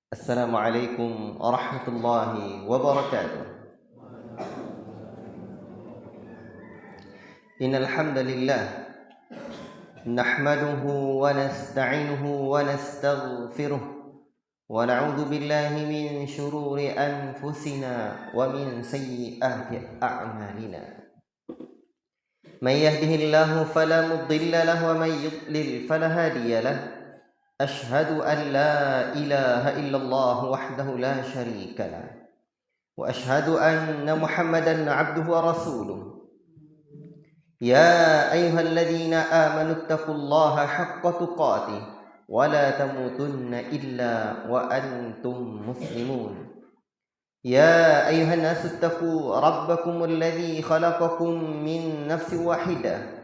السلام عليكم ورحمة الله وبركاته. إن الحمد لله نحمده ونستعينه ونستغفره ونعوذ بالله من شرور أنفسنا ومن سيئات أعمالنا. من يهده الله فلا مضل له ومن يضلل فلا هادي له. أشهد أن لا إله إلا الله وحده لا شريك له وأشهد أن محمدا عبده ورسوله. يا أيها الذين آمنوا اتقوا الله حق تقاته ولا تموتن إلا وأنتم مسلمون. يا أيها الناس اتقوا ربكم الذي خلقكم من نفس واحدة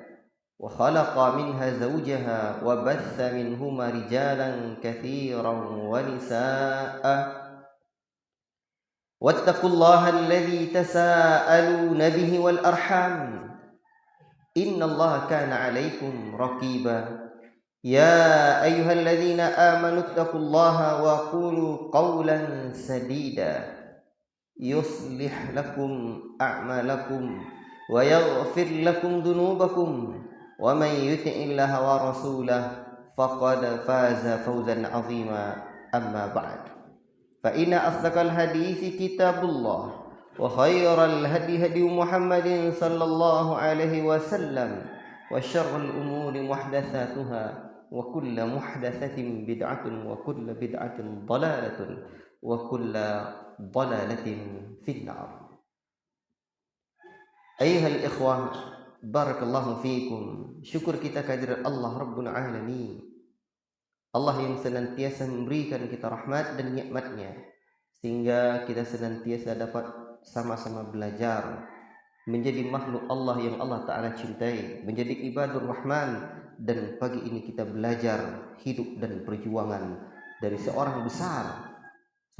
وخلق منها زوجها وبث منهما رجالا كثيرا ونساء. واتقوا الله الذي تساءلون به والأرحام إن الله كان عليكم رقيبا. يا أيها الذين آمنوا اتقوا الله وقولوا قولا سديدا يصلح لكم أعمالكم ويغفر لكم ذنوبكم ومن يطع الله ورسوله فقد فاز فوزا عظيما. أما بعد فإن أصدق الحديث كتاب الله وخير الهدي هدي محمد صلى الله عليه وسلم وشر الأمور محدثاتها وكل محدثة بدعة وكل بدعة ضلالة وكل ضلالة في النار. أيها الإخوة barakallahu fiikum. Syukur kita kehadirat Allah Rabbul Alamin, Allah yang senantiasa memberikan kita rahmat dan nikmatnya sehingga kita senantiasa dapat sama-sama belajar menjadi makhluk Allah yang Allah Ta'ala cintai, menjadi ibadur rahman. Dan pagi ini kita belajar hidup dan perjuangan dari seorang besar,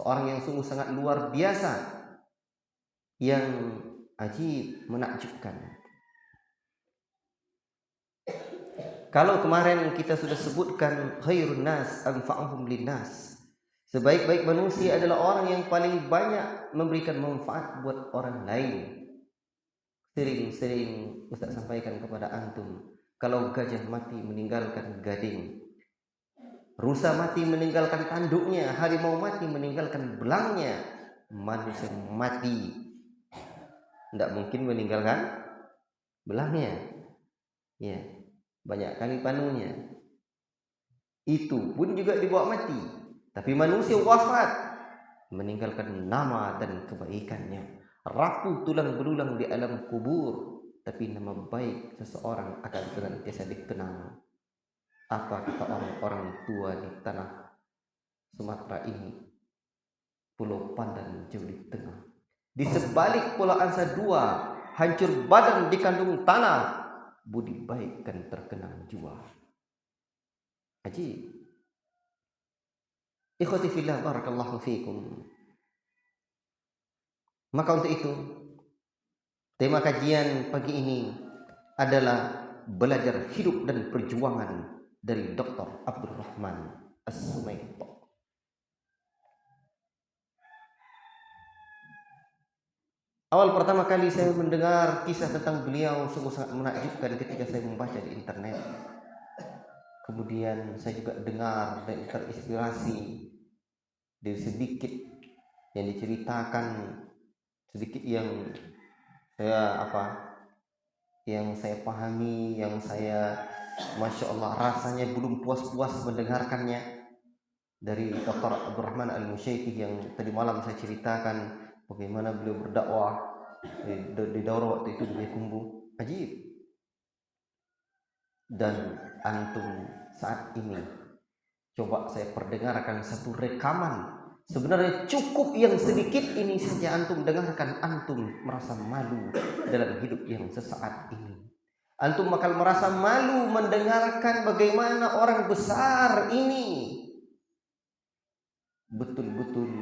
seorang yang sungguh sangat luar biasa, yang ajib, menakjubkan. Kalau kemarin kita sudah sebutkan khairun nas anfa'uhum linnas, sebaik-baik manusia adalah orang yang paling banyak memberikan manfaat buat orang lain. Sering-sering Ustaz sampaikan kepada antum, kalau gajah mati meninggalkan gading, rusa mati meninggalkan tanduknya, harimau mati meninggalkan belangnya, manusia mati tidak mungkin meninggalkan belangnya. Ya, banyak kali panunya. Itu pun juga dibawa mati. Tapi manusia wafat meninggalkan nama dan kebaikannya. Rapuh tulang belulang di alam kubur, tapi nama baik seseorang akan senantiasa dikenang. Apa kata orang-orang tua di tanah Sumatera ini? Pulau Pandan jauh di tengah, di sebalik Pulau Ansa II, hancur badan di kandung tanah, budi baik kan terkenang jua. Ajib. Ikhwati fillah, barakallahu fiikum. Maka untuk itu tema kajian pagi ini adalah belajar hidup dan perjuangan dari Dr. Abdul Rahman As-Sumaito. Awal pertama kali saya mendengar kisah tentang beliau sungguh sangat menakjubkan ketika saya membaca di internet. Kemudian saya juga dengar dan terinspirasi dari sedikit yang diceritakan, sedikit yang saya pahami, yang saya Masya Allah rasanya belum puas-puas mendengarkannya, dari Dr. Abdul Rahman Al-Musyaiti yang tadi malam saya ceritakan bagaimana beliau berdakwah di daurah waktu itu di Baikumbu. Ajib. Dan antum saat ini coba saya perdengarkan satu rekaman. Sebenarnya cukup yang sedikit ini saja antum dengarkan, antum merasa malu dalam hidup yang sesaat ini. Antum bakal merasa malu mendengarkan bagaimana orang besar ini betul-betul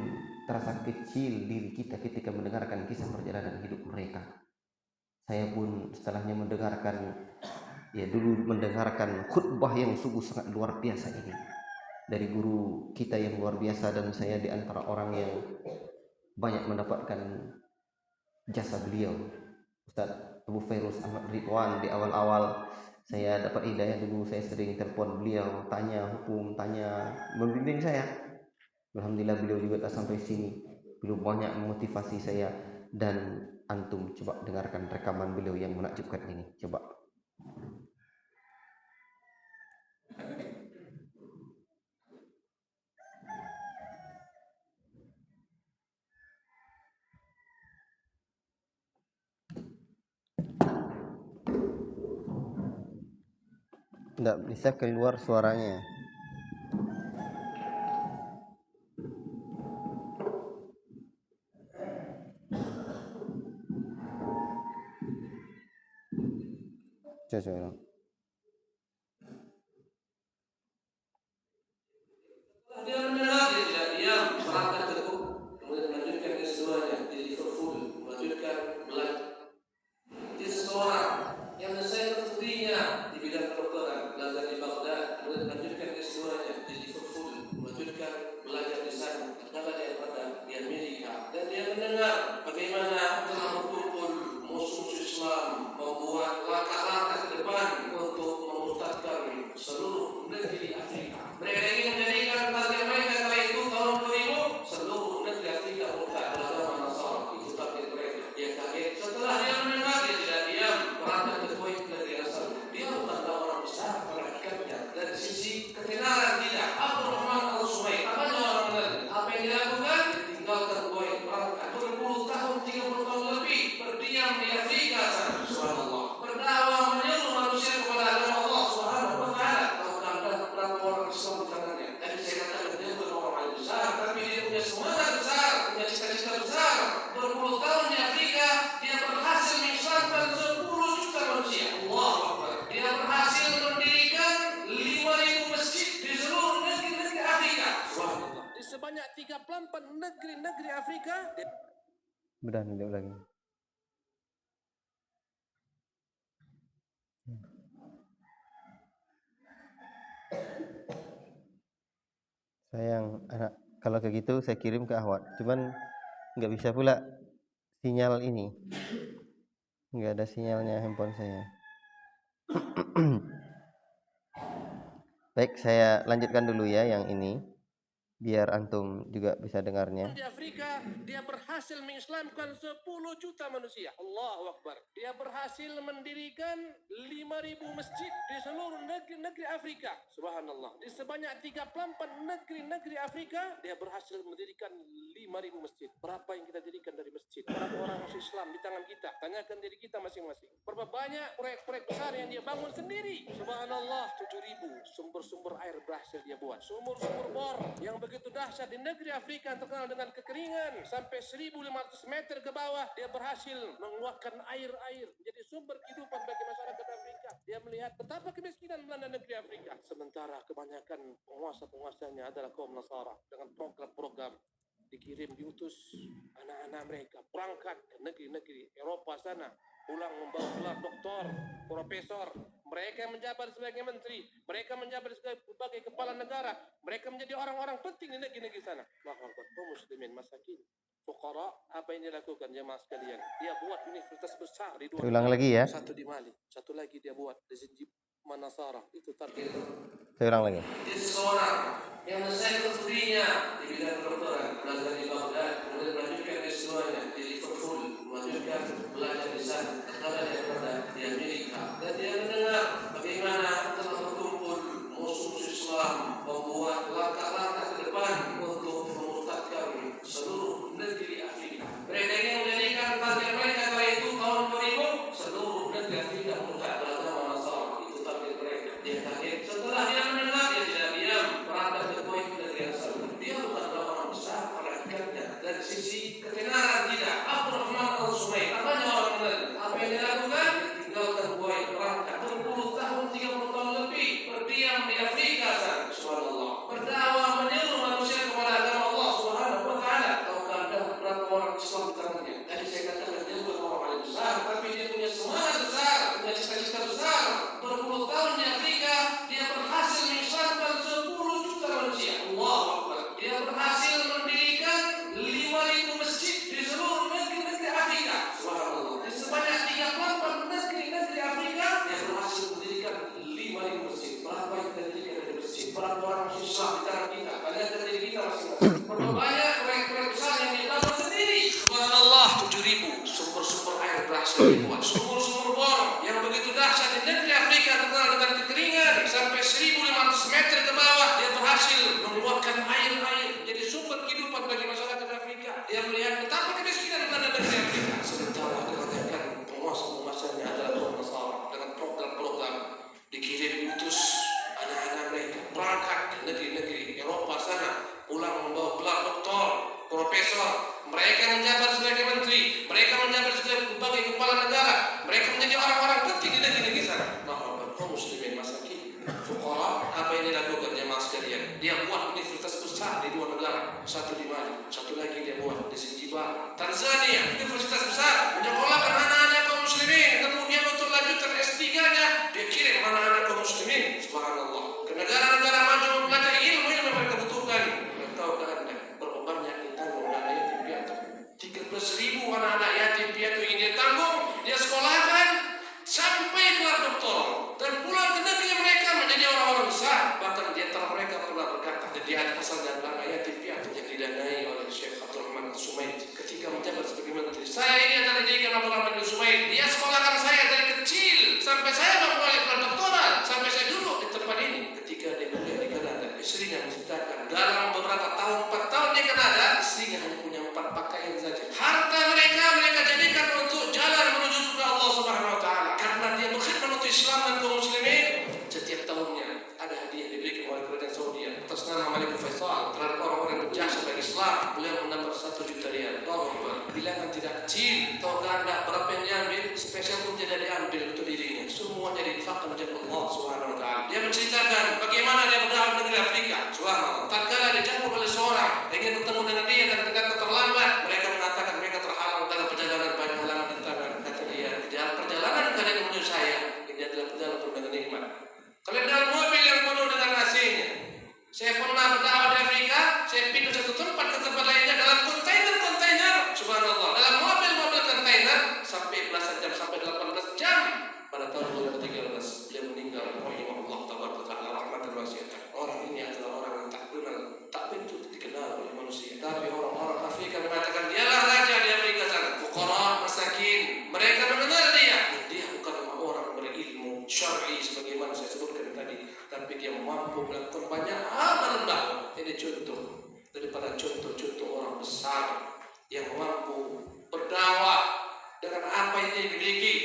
terasa kecil diri kita ketika mendengarkan kisah perjalanan hidup mereka. Saya pun setelahnya mendengarkan khutbah yang sungguh sangat luar biasa ini. dari guru kita yang luar biasa, dan saya di antara orang yang banyak mendapatkan jasa beliau, Ustadz Abu Fairuz Ahmad Ridwan. Di awal-awal saya dapat hidayah dulu, saya sering telepon beliau, tanya hukum, tanya, membimbing saya. Alhamdulillah beliau juga tak sampai sini, beliau banyak memotivasi saya. Dan antum coba dengarkan rekaman beliau yang menakjubkan ini, coba. Tidak bisa keluar suaranya. Coba. Dia mendengar, dia tidak diam, berangkat ke kemudian melanjutkan S2-nya di Liverpool, melanjutkan belajar. Dia seseorang yang menyelesaikan studinya di bidang kedokteran, belajar di Baghdad, kemudian melanjutkan S2-nya di Liverpool, melanjutkan belajar di sana. Tatkala dia berada di Amerika, dan dia mendengar bagaimana telah berkumpul musuh Islam membuat langkah-langkah ke depan untuk memurtadkan seluruh negeri Afrika. Mereka ingin menjadikan target mereka kala itu tahun 2000 seluruh negeri Afrika murtad beragama Nasrani. Itu target mereka. Dia kaget. Setelah dia mendengar, dia tidak diam, berangkat ke Kuwait, negeri asal. Dia bukanlah orang besar perhatikannya dari sisi ketenaran, tidak. Abdurrahman Al-Sumair, apa orang benar? Apa yang dilakukan? Tinggalkan Kuwait, berangkat berpuluh tahun, 30 tahun lebih berdiam di Afrika sana. Subhanallah. Berdakwah, menyeru manusia kepada agama Allah Subhanahu wa taala. Berapa orang Islam di tangannya. Tadi saya katakan dia bukan orang besar, tapi dia punya semangat besar, punya cita-cita besar. Berpuluh tahun di Afrika, dia berhasil mengislamkan 10 juta manusia. Allahu Akbar. Dia berhasil mendirikan 5.000 masjid di seluruh negeri-negeri Afrika. Subhanallah. Di sebanyak 34 negeri-negeri Afrika. Udah tidak lagi. Sayang anak, kalau kayak gitu saya kirim ke Ahwat, cuman nggak bisa pula sinyal ini, nggak ada sinyalnya handphone saya. Baik, saya lanjutkan dulu ya yang ini, biar antum juga bisa dengarnya. Di Afrika, dia berhasil mengislamkan 10 juta manusia. Allahu Akbar. Dia berhasil mendirikan 5.000 masjid di seluruh negeri Afrika. Subhanallah. Di sebanyak 34 negeri Afrika, dia berhasil mendirikan 5.000 masjid. Berapa yang kita dirikan dari masjid? Berapa orang masuk Islam di tangan kita? Tanyakan diri kita masing-masing. Berapa banyak proyek-proyek besar yang dia bangun sendiri? Subhanallah. 7.000 sumber-sumber air berhasil dia buat. Sumur-sumur bor yang begitu dahsyat di negeri Afrika yang terkenal dengan kekeringan, sampai 1.500 meter ke bawah dia berhasil mengeluarkan air menjadi sumber kehidupan bagi masyarakat Afrika. Dia melihat betapa kemiskinan melanda negeri Afrika, sementara kebanyakan penguasa-penguasanya adalah kaum Nasara. Dengan program-program dikirim, diutus anak-anak mereka berangkat ke negeri-negeri Eropa sana, pulang membawa gelar doktor, profesor. Mereka yang menjabat sebagai menteri, mereka menjabat sebagai kepala negara, mereka menjadi orang-orang penting di negeri-negeri sana. Allahu Akbar. Kaum muslimin masakin, fuqara, apa yang dilakukan jemaah sekalian? Dia buat universitas besar di dua. Ulang lagi ya. Satu di Mali, satu lagi dia buat di Zinjib Manasara. Itu target. Saya ulang lagi. Dia seseorang yang menyelesaikan studinya di bidang kedokteran, belajar di Baghdad, kemudian melanjutkan S2-nya di Liverpool, melanjutkan belajar di sana. Tatkala dia berada di Amerika, dan dia mendengar bagaimana telah berkumpul musuh Islam membuat langkah-langkah ke depan untuk memurtadkan seluruh negeri Afrika. Mereka ingin menjadikan target mereka kala itu tahun 2000 seluruh negeri Afrika murtad beragama Nasrani. Itu target mereka. Dia kaget. Setelah dia mendengar, dia tidak diam, berangkat ke Kuwait, negeri asal. Dia bukanlah orang besar perhatikannya dari sisi ketenaran, tidak. Abdurrahman Al-Sumair, apa orang benar? Apa yang dilakukan? Tinggalkan Kuwait, berangkat berpuluh tahun, 30 tahun lebih berdiam di Afrika sana. Subhanallah. Berdakwah, menyeru manusia kepada agama Allah Subhanahu wa taala. Tahukah Anda berapa orang Islam di tangannya? Tadi saya katakan dia bukan orang besar, tapi dia punya semangat besar, punya cita-cita besar. Berpuluh tahun di Afrika, dia berhasil mengislamkan 10 juta manusia. profesor, mereka menjabat sebagai menteri, mereka menjabat sebagai kepala negara, mereka menjadi orang-orang penting di negeri sana. Bahwa kaum muslimin masakin, fuqara, apa yang dilakukan jemaah sekalian? Dia buat universitas besar di 2 negara, satu di Mali, satu lagi dia buat di Zanzibar, Tanzania, universitas besar, menyekolahkan anak-anak kaum muslimin, kemudian untuk lanjutkan S3-nya, dia kirim anak-anak kaum muslimin, subhanallah, ke negara-negara maju mempelajari ilmu yang mereka butuhkan. Tahukah Anda berapa banyak ditanggung anak yatim piatu? 13.000 anak-anak yatim piatu yang dia tanggung, dia sekolahkan sampai kelar doktoral dan pulang ke negeri mereka menjadi orang-orang besar. Bahkan di antara mereka pernah berkata, di asal dan anak yatim piatu yang didanai oleh Syekh Abdul Rahman Al-Sumaid ketika menjabat sebagai menteri. Saya ini adalah dijadikan Abdul Rahman Al-Sumaid. Dia sekolahkan saya dari kecil sampai saya memulai kelar doktoral, sampai saya duduk di tempat ini. Ketika dia kuliah di Kanada, istrinya menceritakan dalam beberapa tahun, 4 tahun di Kanada, istrinya hanya punya 4 pakaian saja. Harta mereka jadikan untuk jalan menuju surga Allah Subhanahu Wa Taala. Karena dia berkhidmat untuk Islam dan kaum muslimin. Setiap tahunnya ada hadiah diberikan oleh kerajaan Saudi atas nama Malik Faisal terhadap orang-orang yang berjasa bagi Islam. Beliau mendapat 1 juta rial. Bilangan tidak kecil. Tahukah Anda berapa yang diambil? Spesial pun tidak diambil untuk dirinya. Semuanya diinfakkan oleh Allah Subhanahu Wa Taala. Dia menceritakan bagaimana dia berdakwah di negeri Afrika. Subhanallah. Tatkala dijemput oleh seorang ingin bertemu dengan dia dan ternyata terlambat, mereka mengatakan mereka terhalang dalam perjalanan, banyak halangan di tangan. Kata dia, dalam perjalanan kalian menuju saya, ini adalah perjalanan penuh dengan nikmat. Kalian dalam mobil yang penuh dengan AC-nya. Saya pernah berdakwah di Afrika, saya pindah satu tempat ke tempat lainnya dalam kontainer-kontainer. Subhanallah, dalam mobil-mobil kontainer sampai belasan jam, sampai 18 jam. Pada tahun 2013 beliau meninggal. Rahimahullah taala rahmatan wasi'ah. Orang ini adalah orang yang tak kenal, tak betul dikenal oleh manusia. Tapi orang-orang Afrika mengatakan dialah raja di Afrika sana. Fuqara, masakin, mereka mengenal dia. Dia bukan orang berilmu syar'i sebagaimana saya sebutkan tadi, tapi dia mampu melakukan banyak amal dakwah. Ini contoh daripada contoh-contoh orang besar yang mampu berdakwah dengan apa yang dia miliki.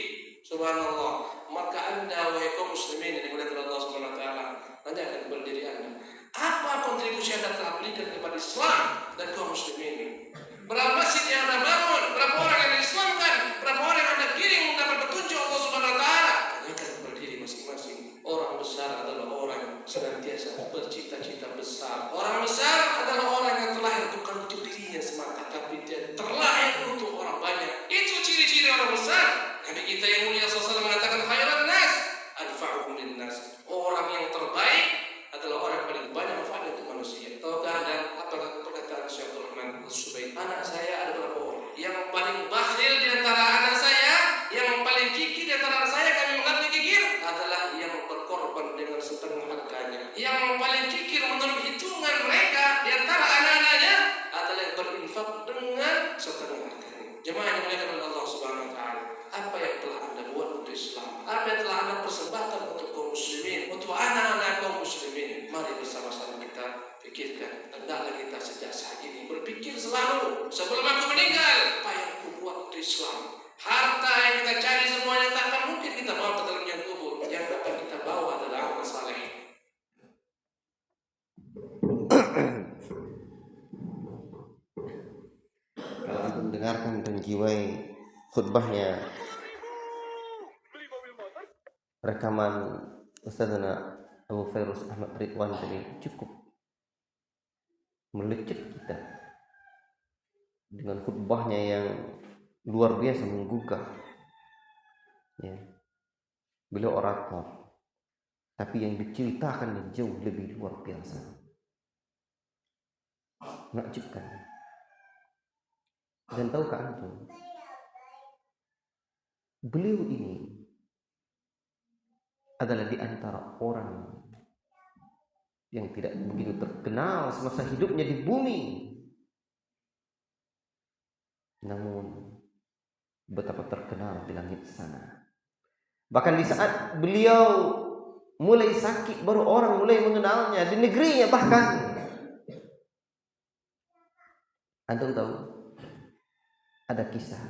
Subhanallah. Maka Anda wahai kaum muslimin yang dimuliakan Allah Subhanahu Wa Taala, tanyakan kepada diri Anda, apa kontribusi Anda telah berikan kepada Islam dan kaum muslimin? Berapa masjid yang Anda bangun? Berapa orang yang Islamkan? Berapa orang yang Anda kirim mendapat petunjuk Allah Subhanahu Wa Taala? Tanyakan kepada diri masing-masing. Orang besar adalah orang yang senantiasa bercita-cita besar. Orang besar adalah orang yang terlahir bukan untuk dirinya semata, tapi dia terlahir untuk orang banyak. Itu ciri-ciri orang besar. Nabi kita yang mulia SAW mengatakan khairan nas anfa'uhum linnas. Orang yang terbaik adalah orang yang paling banyak manfaat untuk manusia. Tahukah Anda apa perkataan Syekh Abdul Rahman Al-Sumaid? Anak saya ada berapa orang? Yang paling bakhil di antara anak saya, yang paling kikir di antara anak saya, kami mengerti kikir adalah yang berkorban dengan setengah hartanya. Yang paling kikir menurut hitungan mereka di antara anak-anaknya adalah yang berinfak dengan setengah hartanya. Jemaah yang dimuliakan oleh Allah Subhanahu Wa Taala, apa yang telah Anda buat untuk Islam? Apa yang telah Anda persembahkan untuk kaum muslimin, untuk anak-anak kaum muslimin? Mari bersama-sama kita pikirkan. Hendaklah kita sejak saat ini berpikir selalu, sebelum aku meninggal, apa yang aku buat untuk Islam? Harta yang kita cari semuanya tak akan mungkin kita bawa ke dalam yang kubur. Yang akan kita bawa adalah amal saleh. Kalau antum dengarkan dan jiwai khutbahnya, rekaman Ustazana Abu Fairuz Ahmad Ridwan tadi cukup melecet kita dengan khutbahnya yang luar biasa menggugah. Ya. Beliau orator, tapi yang diceritakan jauh lebih luar biasa, menakjubkan. Dan tahukah antum, beliau ini adalah di antara orang yang tidak begitu terkenal semasa hidupnya di bumi, namun betapa terkenal di langit sana. Bahkan di saat beliau mulai sakit, baru orang mulai mengenalnya di negerinya. Bahkan antum tahu ada kisah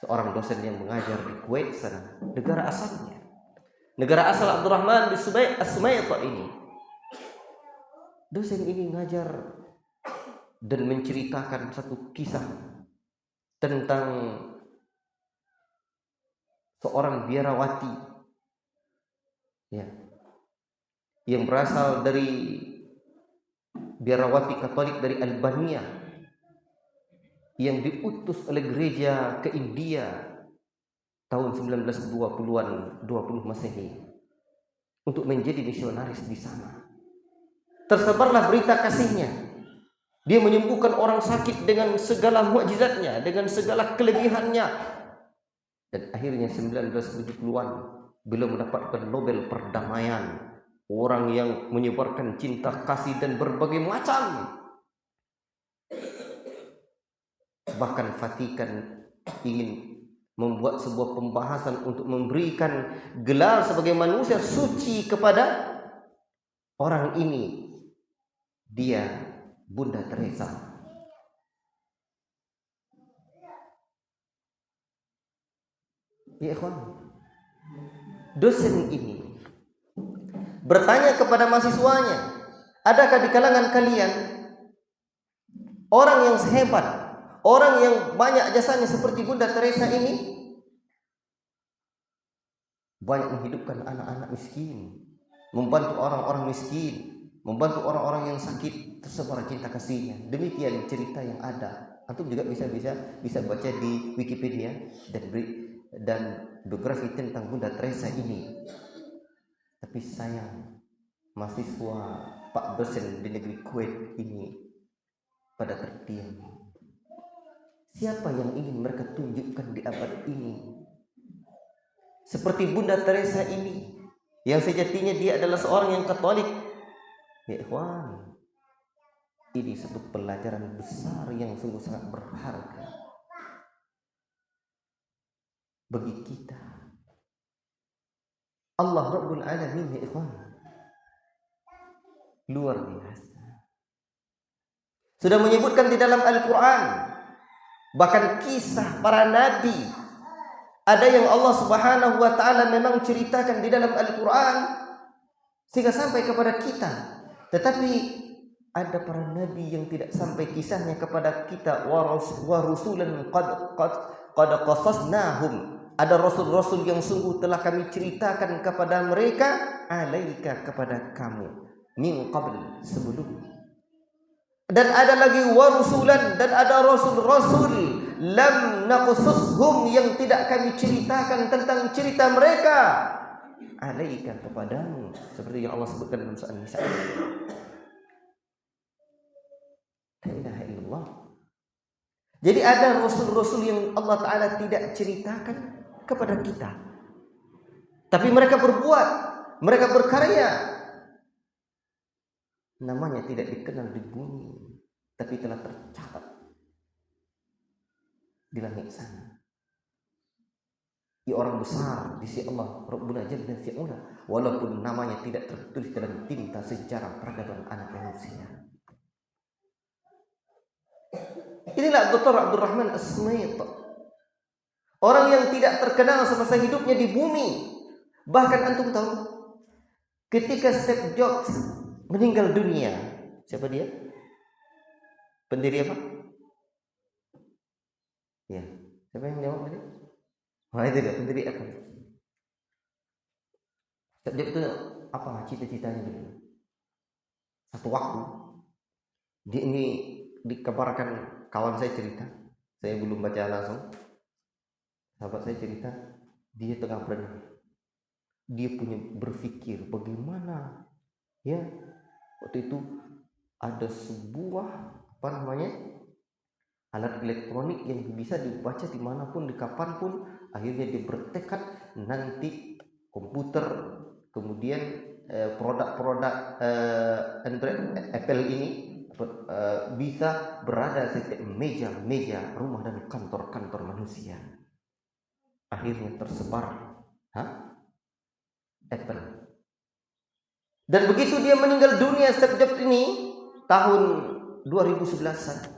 seorang dosen yang mengajar di Kuwait sana, negara asalnya, negara asal Abdurrahman bin As-Sumaitah ini. Dosen ini mengajar dan menceritakan satu kisah tentang seorang biarawati, ya, yang berasal dari biarawati Katolik dari Albania yang diutus oleh gereja ke India tahun 1920-an 20 Masehi untuk menjadi misionaris di sana. Tersebarlah berita kasihnya. Dia menyembuhkan orang sakit dengan segala mukjizatnya, dengan segala kelebihannya. Dan akhirnya 1970-an beliau mendapatkan Nobel perdamaian. Orang yang menyebarkan cinta kasih dan berbagai macam. Bahkan Vatikan ingin membuat sebuah pembahasan untuk memberikan gelar sebagai manusia suci kepada orang ini. Dia Bunda Teresa. Ya ikhwan, dosen ini bertanya kepada mahasiswanya, adakah di kalangan kalian orang yang sehebat, orang yang banyak jasanya seperti Bunda Teresa ini? Banyak menghidupkan anak-anak miskin, membantu orang-orang miskin, membantu orang-orang yang sakit, tersebar cinta kasihnya. Demikian cerita yang ada. Antum juga bisa baca di Wikipedia dan biografi tentang Bunda Teresa ini. Tapi sayang, mahasiswa Pak dosen di negeri Kuwait ini pada terdiam. Siapa yang ingin mereka tunjukkan di abad ini? Seperti Bunda Teresa ini, yang sejatinya dia adalah seorang yang Katolik. Ya ikhwan, ini satu pelajaran besar yang sungguh sangat berharga bagi kita. Allah Rabbul Alamin, ya ikhwan, luar biasa. Sudah menyebutkan di dalam Al-Quran, bahkan kisah para nabi, ada yang Allah Subhanahu wa ta'ala memang ceritakan di dalam Al-Quran sehingga sampai kepada kita. Tetapi ada para nabi yang tidak sampai kisahnya kepada kita. Wa rusulan qad qasasnahum. Ada rasul-rasul yang sungguh telah kami ceritakan kepada mereka, alaika, kepada kamu, min qabl, sebelum. Dan ada lagi warusulan, dan ada rasul-rasul lam naqsushum, yang tidak kami ceritakan tentang cerita mereka, alaika, kepadamu, seperti yang Allah sebutkan dalam surah An-Nisa. La ilaha illallah. Jadi ada rasul-rasul yang Allah Ta'ala tidak ceritakan kepada kita, tapi mereka berbuat, mereka berkarya. Namanya tidak dikenal di bumi, tapi telah tercatat di langit sana. Ia orang besar di sisi Allah Rabbuna Jalla fi'ula, walaupun namanya tidak tertulis dalam tinta sejarah peradaban anak manusia. Inilah Dr. Abdul Rahman As-Sumait, orang yang tidak terkenal semasa hidupnya di bumi. Bahkan antum tahu, ketika Steve Jobs meninggal dunia, siapa dia? Pendiri apa? Ya, siapa yang jawab tadi? Wah, itu dia, pendiri Apple. Steve Jobs itu apa cita-citanya dulu? Satu waktu, dia ini dikabarkan, kawan saya cerita, saya belum baca langsung. Sahabat saya cerita, dia tengah berenang. Dia punya berpikir bagaimana, ya, waktu itu ada sebuah alat elektronik yang bisa dibaca dimanapun, di kapanpun. Akhirnya dia bertekad nanti komputer, kemudian produk-produk Android Apple ini bisa berada di setiap meja rumah dan kantor-kantor manusia. Akhirnya tersebar Apple. Dan begitu dia meninggal dunia, Steve Jobs ini tahun 2011,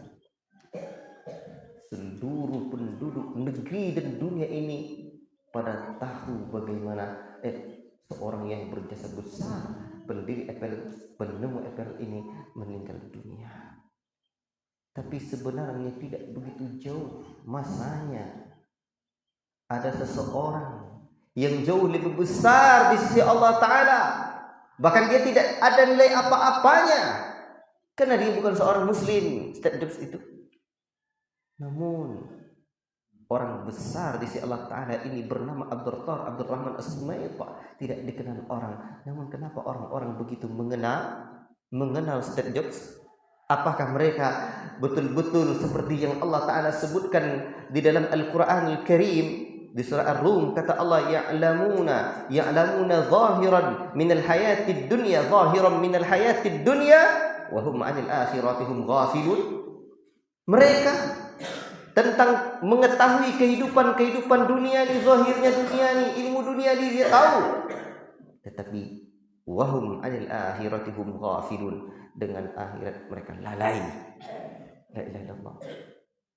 seluruh penduduk negeri dan dunia ini pada tahu bagaimana seorang yang berjasa besar, pendiri Apple, penemu Apple ini meninggal dunia. Tapi sebenarnya tidak begitu jauh masanya. Ada seseorang yang jauh lebih besar di sisi Allah Ta'ala. Bahkan dia tidak ada nilai apa-apanya, karena dia bukan seorang muslim, Steve Jobs itu. Namun orang besar di sisi Allah Ta'ala ini bernama Abdurrahman As-Sumaiti, tidak dikenal orang. Namun kenapa orang-orang begitu mengenal Steve Jobs? Apakah mereka betul-betul seperti yang Allah Ta'ala sebutkan di dalam Al-Quranul Karim di surah Ar-Rum? Kata Allah, ya'lamuna zahiran minal hayatid dunya, zahiran minal hayatid dunya wa hum 'anil akhirati hum ghafilun. Mereka tentang mengetahui kehidupan dunia ini, zahirnya dunia ini, ilmu dunia ini dia tahu, tetapi wahum 'anil akhirati hum ghafilun, dengan akhirat mereka lalai. La ilaha illallah.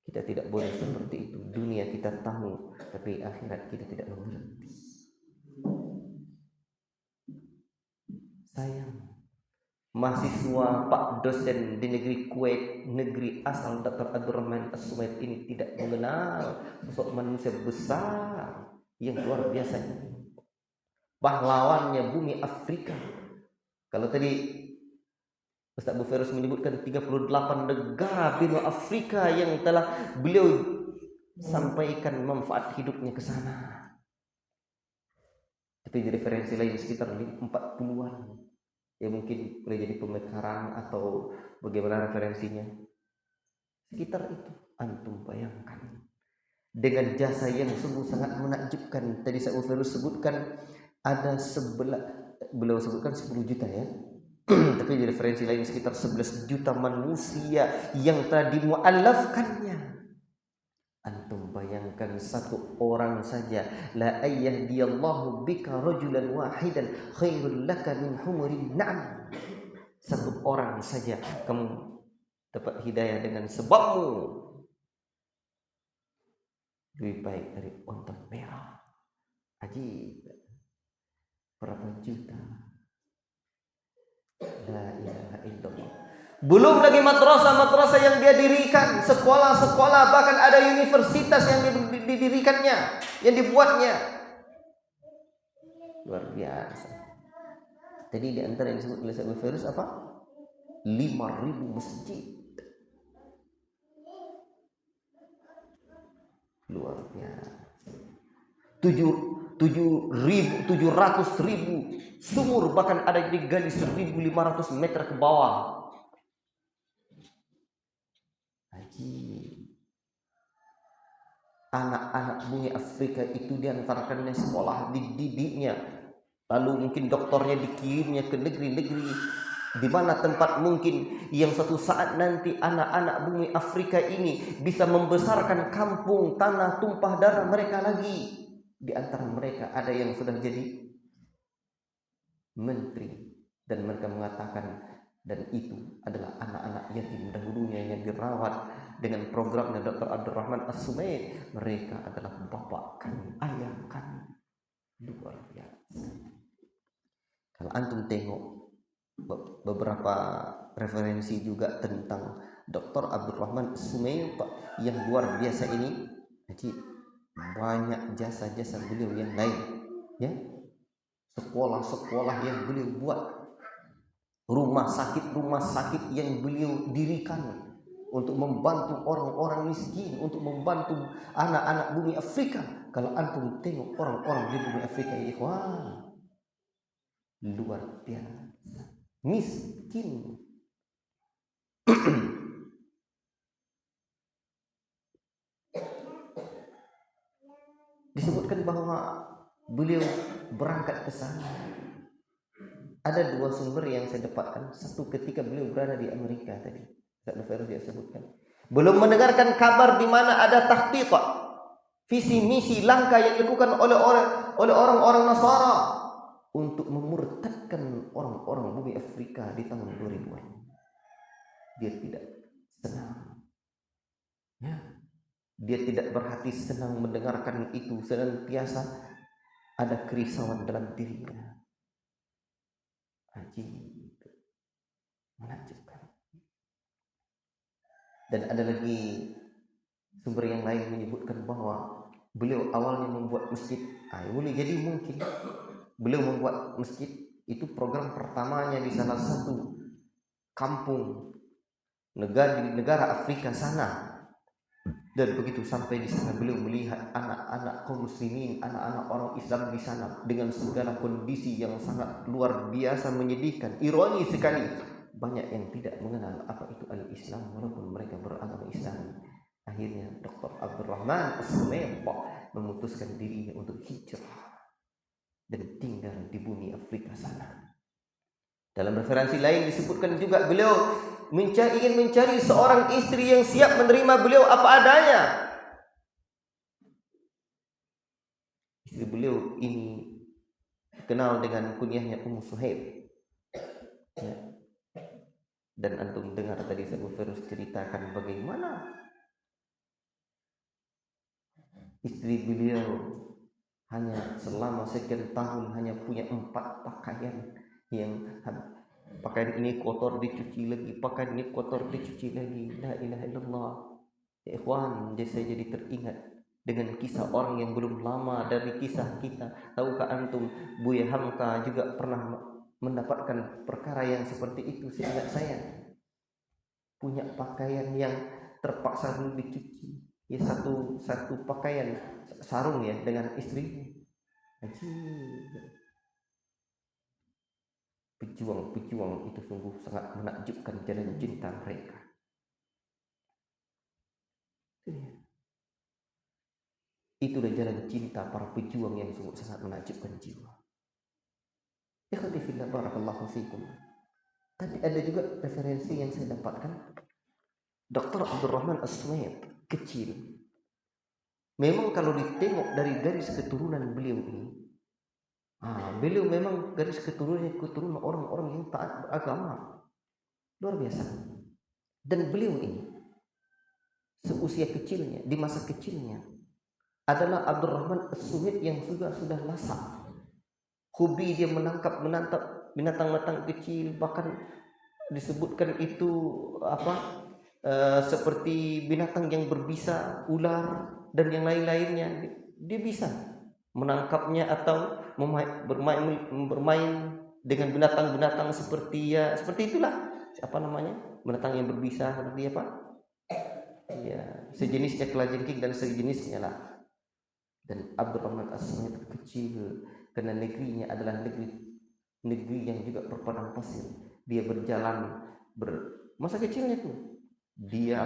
Kita tidak boleh seperti itu. Dunia kita tahu, tapi akhirat kita tidak mengerti. Sayang, mahasiswa Pak dosen di negeri Kuwait, negeri asal Dr. Abdurrahman As-Sumaiti ini tidak mengenal sosok manusia besar yang luar biasa ini. Pahlawannya bumi Afrika. Kalau tadi Ustaz Abu Ferus menyebutkan 38 negara benua Afrika yang telah beliau sampaikan manfaat hidupnya ke sana. Tapi di referensi lain sekitar 40-an. Ya mungkin boleh jadi pemekaran atau bagaimana referensinya. Sekitar itu, antum bayangkan. Dengan jasa yang sungguh sangat menakjubkan. Tadi Ustaz Abu Ferus sebutkan ada beliau sebutkan 10 juta ya. Tapi di referensi lain sekitar 11 juta manusia yang telah dimu'allafkannya. Antum bayangkan satu orang saja, la ayyahdiyallahu bika rajulan wahidan khairul laka min humurin na'am. Satu orang saja kamu dapat hidayah dengan sebabmu, lebih baik dari unta merah. Ajib. Berapa juta? La ilaha illallah. Belum lagi madrasah-madrasah yang dia dirikan, sekolah-sekolah, bahkan ada universitas yang didirikannya, yang dibuatnya. Luar biasa. Tadi di antara yang disebut oleh Syekh Firus apa? 5.000 masjid. Luar biasa. 700.000 sumur, bahkan ada yang digali 1.500 meter ke bawah. Haji. Anak-anak bumi Afrika itu diantarkannya sekolah, dididiknya, lalu mungkin doktornya dikirimnya ke negeri-negeri di mana tempat mungkin yang suatu saat nanti anak-anak bumi Afrika ini bisa membesarkan kampung tanah tumpah darah mereka lagi. Di antara mereka ada yang sudah jadi menteri, dan mereka mengatakan, dan itu adalah anak-anak yatim dahulunya yang dirawat dengan programnya Dr. Abdurrahman As-Sumaiti. Mereka adalah bapak kami, ayah kami. Luar biasa. Kalau antum tengok beberapa referensi juga tentang Dr. Abdurrahman As-Sumaiti yang luar biasa ini, jadi banyak jasa-jasa beliau yang lain, ya, sekolah-sekolah yang beliau buat, rumah sakit yang beliau dirikan untuk membantu orang-orang miskin, untuk membantu anak-anak bumi Afrika. Kalau antum tengok orang-orang di bumi Afrika ini, wah, luar biasa miskin. Disebutkan bahwa beliau berangkat ke sana. Ada 2 sumber yang saya dapatkan. Satu ketika beliau berada di Amerika tadi, Ustaz Ferus dia sebutkan, belum mendengarkan kabar di mana ada tahqiq, visi misi langkah yang dilakukan oleh orang-orang Nasara untuk memurtadkan orang-orang bumi Afrika di tahun 2000-an. Dia tidak senang. Ya. Dia tidak berhati senang mendengarkan itu, senantiasa ada kerisauan dalam dirinya. Ajib, menakjubkan. Dan ada lagi sumber yang lain menyebutkan bahwa beliau awalnya membuat masjid. Boleh jadi mungkin beliau membuat masjid itu program pertamanya di salah satu kampung di negara Afrika sana. Dan begitu sampai di sana beliau melihat anak-anak kaum muslimin, anak-anak orang Islam di sana dengan segala kondisi yang sangat luar biasa menyedihkan. Ironi sekali, banyak yang tidak mengenal apa itu al-Islam walaupun mereka beragama Islam. Akhirnya Dr. Abdurrahman As-Sumayd memutuskan dirinya untuk hijrah dan tinggal di bumi Afrika sana. Dalam referensi lain disebutkan juga beliau ingin mencari seorang istri yang siap menerima beliau apa adanya. Istri beliau ini dikenal dengan kunyahnya Ummu Suhaib. Ya. Dan antum dengar tadi saya Firus ceritakan bagaimana istri beliau hanya selama sekian tahun hanya punya 4 pakaian yang pakaian ini kotor dicuci lagi, pakaian ini kotor dicuci lagi. La ilaha illallah. Ya ikhwan, saya jadi teringat dengan kisah orang yang belum lama dari kisah kita. Tahukah antum Buya Hamka juga pernah mendapatkan perkara yang seperti itu. Seingat saya punya pakaian yang terpaksa dulu dicuci. Ya satu pakaian sarung ya dengan istrinya. Pejuang-pejuang itu sungguh sangat menakjubkan jalan cinta mereka. Itulah jalan cinta para pejuang yang sungguh sangat menakjubkan jiwa. Ikhwati fillah, barakallahu fikum. Tapi ada juga referensi yang saya dapatkan. Dr. Abdurrahman As-Sumayd kecil. Memang kalau ditengok dari garis keturunan beliau ini, beliau memang garis keturunan orang-orang yang taat beragama. Luar biasa. Dan beliau ini seusia kecilnya, di masa kecilnya adalah Abdurrahman As-Sumayd yang sudah lasak. Hobi dia menangkap binatang-binatang kecil, bahkan disebutkan itu seperti binatang yang berbisa, ular dan yang lain-lainnya. Dia bisa menangkapnya atau bermain dengan binatang-binatang seperti itulah binatang yang berbisa seperti sejenisnya kelajengking dan sejenisnya lah. Dan Abdurrahman As-Sumayd kecil karena negerinya adalah negeri yang juga berpadang pasir. Dia berjalan masa kecilnya tuh dia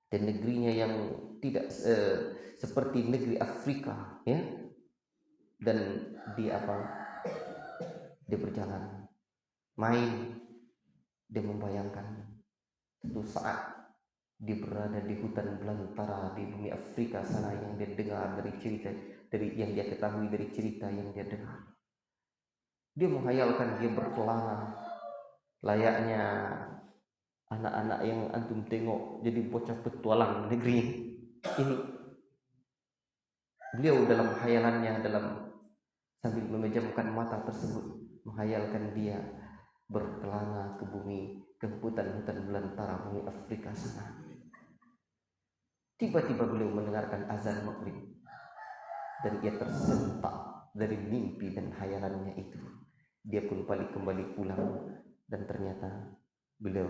dan negerinya yang tidak seperti negeri Afrika ya. Dan dia berjalan main, dia membayangkan suatu saat dia berada di hutan belantara di bumi Afrika sana yang dia dengar yang dia ketahui dari cerita yang dia dengar. Dia menghayalkan dia berkelana layaknya anak-anak yang antum tengok jadi bocah petualang negeri ini. Beliau dalam khayalannya sambil memejamkan mata tersebut menghayalkan dia berkelana ke hutan-hutan belantara bumi Afrika sana. Tiba-tiba beliau mendengarkan azan maghrib dan ia tersentak dari mimpi dan khayalannya itu. Dia pun balik kembali pulang dan ternyata beliau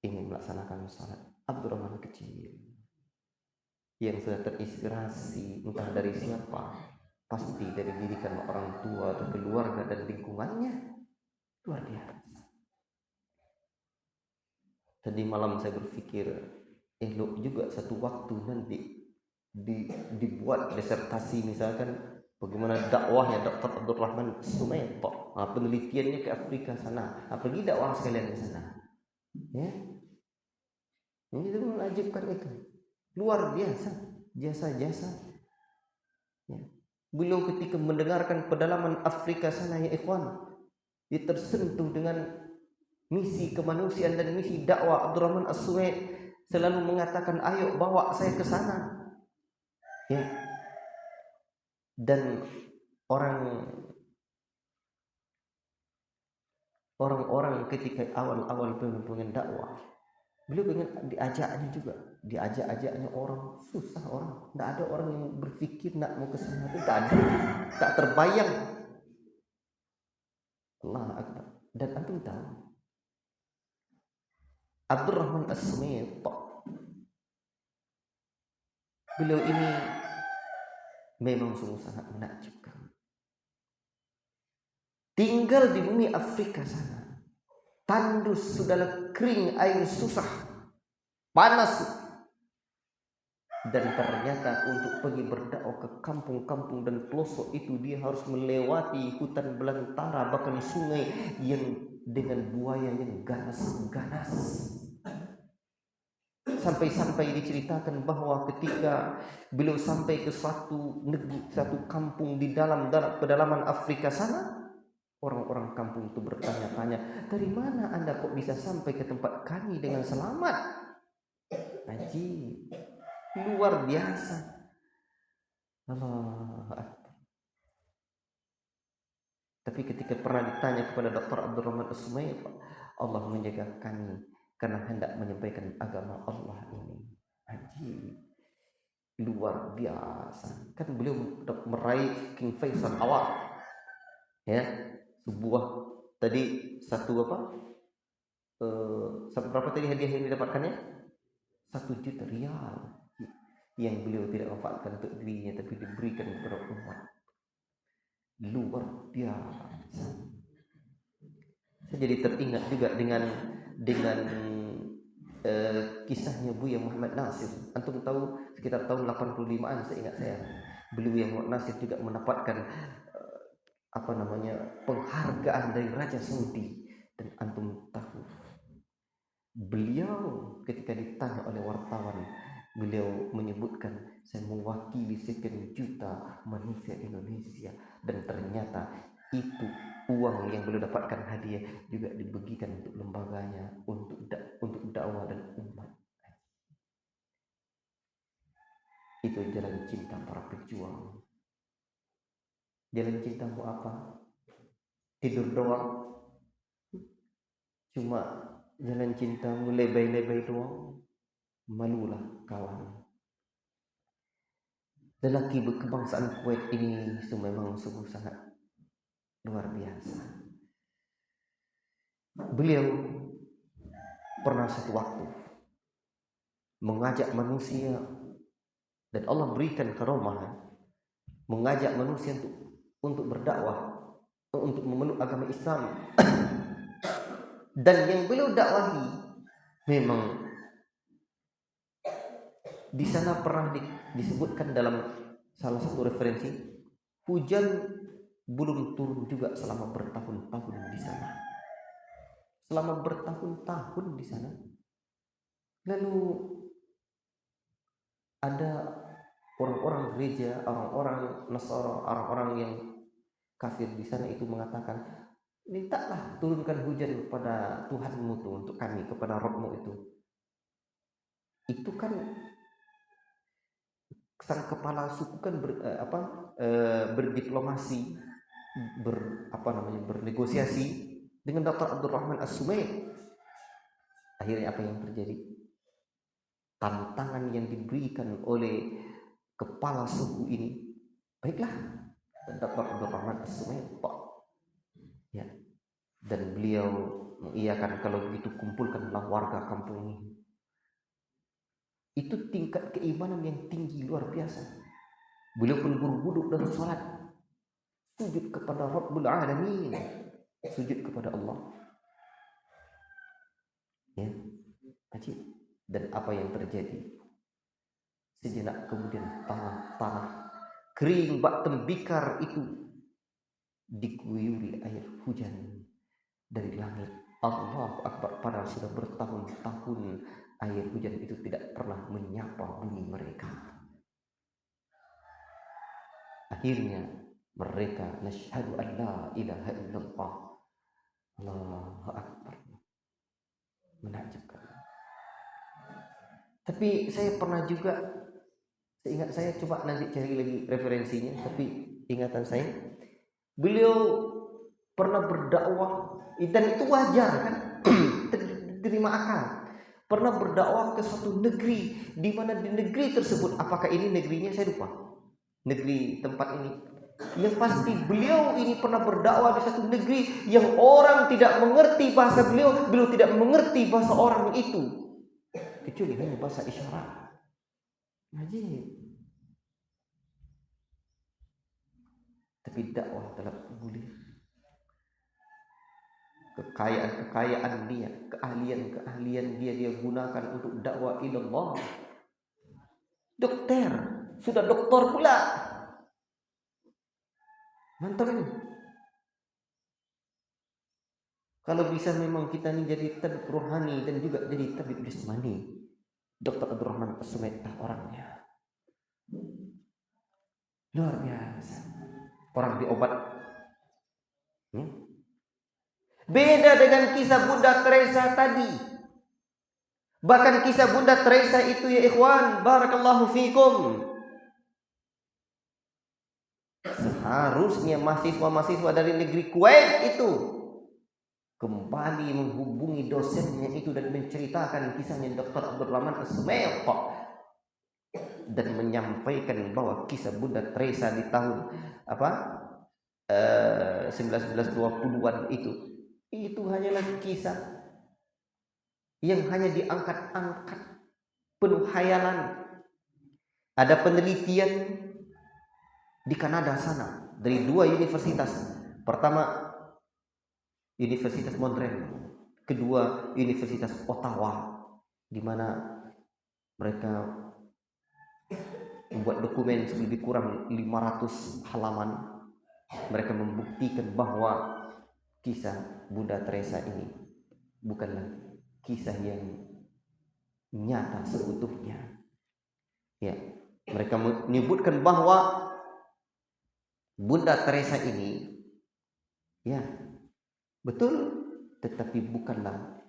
ingin melaksanakan salat. Abdurrahman kecil yang sudah terinspirasi entah dari siapa, pasti dari didikan orang tua atau keluarga dan lingkungannya. Luar biasa. Tadi malam saya berpikir elok juga satu waktu nanti dibuat disertasi misalkan bagaimana dakwahnya Dr. Abdurrahman As-Sumayd, penelitiannya ke Afrika sana, pergi dakwah sekalian ke sana. Ya. Ini itu menakjubkan itu. Luar biasa jasa-jasa. Ya. Beliau ketika mendengarkan pedalaman Afrika sana ya ikhwan, dia tersentuh dengan misi kemanusiaan dan misi dakwah. Abdurrahman As-Sumayd selalu mengatakan, ayo bawa saya ke sana. Ya. Dan orang-orang ketika awal-awal pengen dakwah Beliau pengen diajaknya juga, diajak-ajaknya orang, susah orang, tidak ada orang yang berpikir nak mau ke sana, itu tak ada, tak terbayang. Allah Akbar. Dan antum tahu Abdurrahman As-Sumait, beliau ini memang sungguh sangat menakjubkan. Tinggal di bumi Afrika sana, tandus sudah kering, air susah, panas, dan ternyata untuk pergi berdakwah ke kampung-kampung dan pelosok itu dia harus melewati hutan belantara, bahkan sungai yang dengan buaya yang ganas-ganas. Sampai-sampai diceritakan bahwa ketika beliau sampai ke suatu negeri, satu kampung di dalam pedalaman Afrika sana, orang-orang kampung itu bertanya-tanya, dari mana Anda kok bisa sampai ke tempat kami dengan selamat? Ajib, luar biasa. Allah Akbar. Tapi ketika pernah ditanya kepada Dr. Abdurrahman As-Sumait, Allah menjaga kami karena hendak menyampaikan agama Allah ini. Ajib, luar biasa. Kan beliau meraih King Faisal Award, ya, sebuah tadi satu apa? Berapa tadi hadiah yang didapatkannya? 1 juta rial yang beliau tidak manfaatkan untuk dirinya tapi diberikan kepada umat. Luar biasa. Saya jadi teringat juga dengan kisahnya Buya Muhammad Nasir. Antum tahu sekitar tahun 85-an seingat saya, beliau yang Muhammad Nasir juga mendapatkan penghargaan dari Raja Saudi. Dan antum tahu beliau ketika ditanya oleh wartawan, beliau menyebutkan, saya mewakili sekian juta manusia Indonesia, dan ternyata itu uang yang beliau dapatkan hadiah juga dibagikan untuk lembaganya, untuk dakwah dan umat. Itu jalan cinta para pejuang. Jalan cintamu apa? Tidur doang? Cuma jalan cintamu lebay-lebay doang? Malulah kawan. Lelaki berkebangsaan Kuwait ini memang sungguh sangat luar biasa. Beliau pernah satu waktu mengajak manusia, dan Allah berikan karomah, mengajak manusia untuk berdakwah, untuk memeluk agama Islam. Dan yang beliau dakwahi memang di sana pernah disebutkan dalam salah satu referensi, hujan belum turun juga selama bertahun-tahun di sana. Selama bertahun-tahun di sana. Lalu ada orang-orang gereja, orang-orang Nasara, orang-orang yang kafir di sana itu mengatakan, mintalah turunkan hujan kepada Tuhanmu tuh, untuk kami, kepada Rabbmu itu. Itu kan sang kepala suku kan berdiplomasi, bernegosiasi dengan Dr. Abdurrahman As-Sumait. Akhirnya apa yang terjadi? Tantangan yang diberikan oleh kepala suku ini, baiklah, Dr. Abdurrahman As-Sumait, ya, dan beliau mengiyakan, kalau begitu kumpulkanlah warga kampung ini. Itu tingkat keimanan yang tinggi luar biasa. Beliau pun duduk dan sholat, sujud kepada Rabbul Alamin, sujud kepada Allah. Ya, ajib. Dan apa yang terjadi? Sejenak kemudian tanah kering bak tembikar itu diguyuri air hujan dari langit. Allahu Akbar. Padahal sudah bertahun-tahun air hujan itu tidak pernah menyapa bumi mereka. Akhirnya mereka nasyhadu an la ilaha illallah. Allahu Akbar. Menakjubkan. Tapi saya pernah juga, seingat saya, coba nanti cari lagi referensinya, tapi ingatan saya, beliau pernah berdakwah, dan itu wajar kan, terima akal. pernah berdakwah ke suatu negeri, di mana di negeri tersebut, apakah ini negerinya saya lupa, negeri tempat ini, yang pasti beliau ini pernah berdakwah di satu negeri yang orang tidak mengerti bahasa beliau, beliau tidak mengerti bahasa orang itu, kecuali hanya bahasa isyarat. Ajib. Tapi dakwah telah bergulir. Kekayaan dia, keahlian dia gunakan untuk dakwah ilallah. Dokter, sudah doktor pula. Mantap ini. Kalau bisa memang kita ini jadi tabib rohani dan juga jadi tabib jasmani. Dr. Abdurrahman As-Sumaid orangnya. Luar biasa. Orang diobat. Beda dengan kisah Bunda Teresa tadi. Bahkan kisah Bunda Teresa itu ya ikhwan, barakallahu fikum, seharusnya mahasiswa-mahasiswa dari negeri Kuwait itu kembali menghubungi dosennya itu dan menceritakan kisahnya Dr. Abdurrahman As-Sumaid dan menyampaikan bahwa kisah Bunda Teresa di tahun 1920-an itu hanyalah kisah yang hanya diangkat-angkat, penuh khayalan. Ada penelitian di Kanada sana dari 2 universitas. Pertama Universitas Montreal, kedua Universitas Ottawa, di mana mereka membuat dokumen lebih kurang 500 halaman. Mereka membuktikan bahwa kisah Bunda Teresa ini bukanlah kisah yang nyata seutuhnya. Ya, mereka menyebutkan bahwa Bunda Teresa ini ya betul, tetapi bukanlah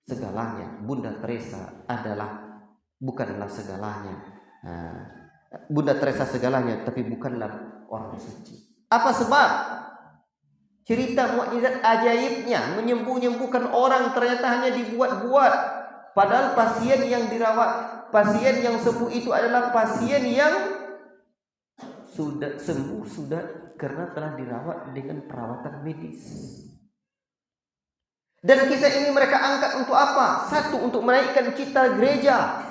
segalanya. Bunda Teresa bukanlah segalanya. Bunda Teresa segalanya, tapi bukanlah orang suci. Apa sebab? Cerita mukjizat ajaibnya menyembuhkan orang ternyata hanya dibuat-buat. Padahal pasien yang dirawat, pasien yang sembuh itu adalah pasien yang sudah sembuh karena telah dirawat dengan perawatan medis. Dan kisah ini mereka angkat untuk apa? 1, untuk menaikkan citra gereja.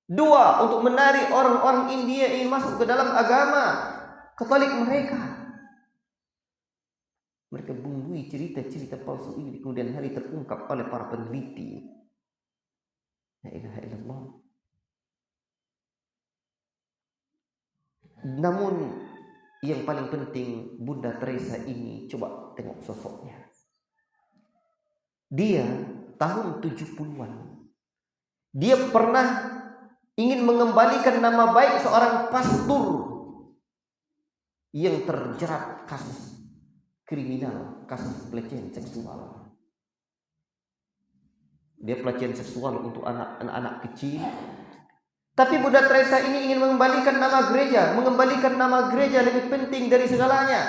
2, untuk menarik orang-orang India ingin masuk ke dalam agama Katolik mereka. Mereka bumbui cerita-cerita palsu ini, kemudian hari terungkap oleh para peneliti. La ilaha illallah. Namun yang paling penting, Bunda Teresa ini, coba tengok sosoknya. Dia tahun 70-an. Dia pernah ingin mengembalikan nama baik seorang pastor yang terjerat kasus kriminal, kasus pelecehan seksual. Dia pelecehan seksual untuk anak-anak kecil. Tapi Bunda Teresa ini ingin mengembalikan nama gereja. Mengembalikan nama gereja lebih penting dari segalanya.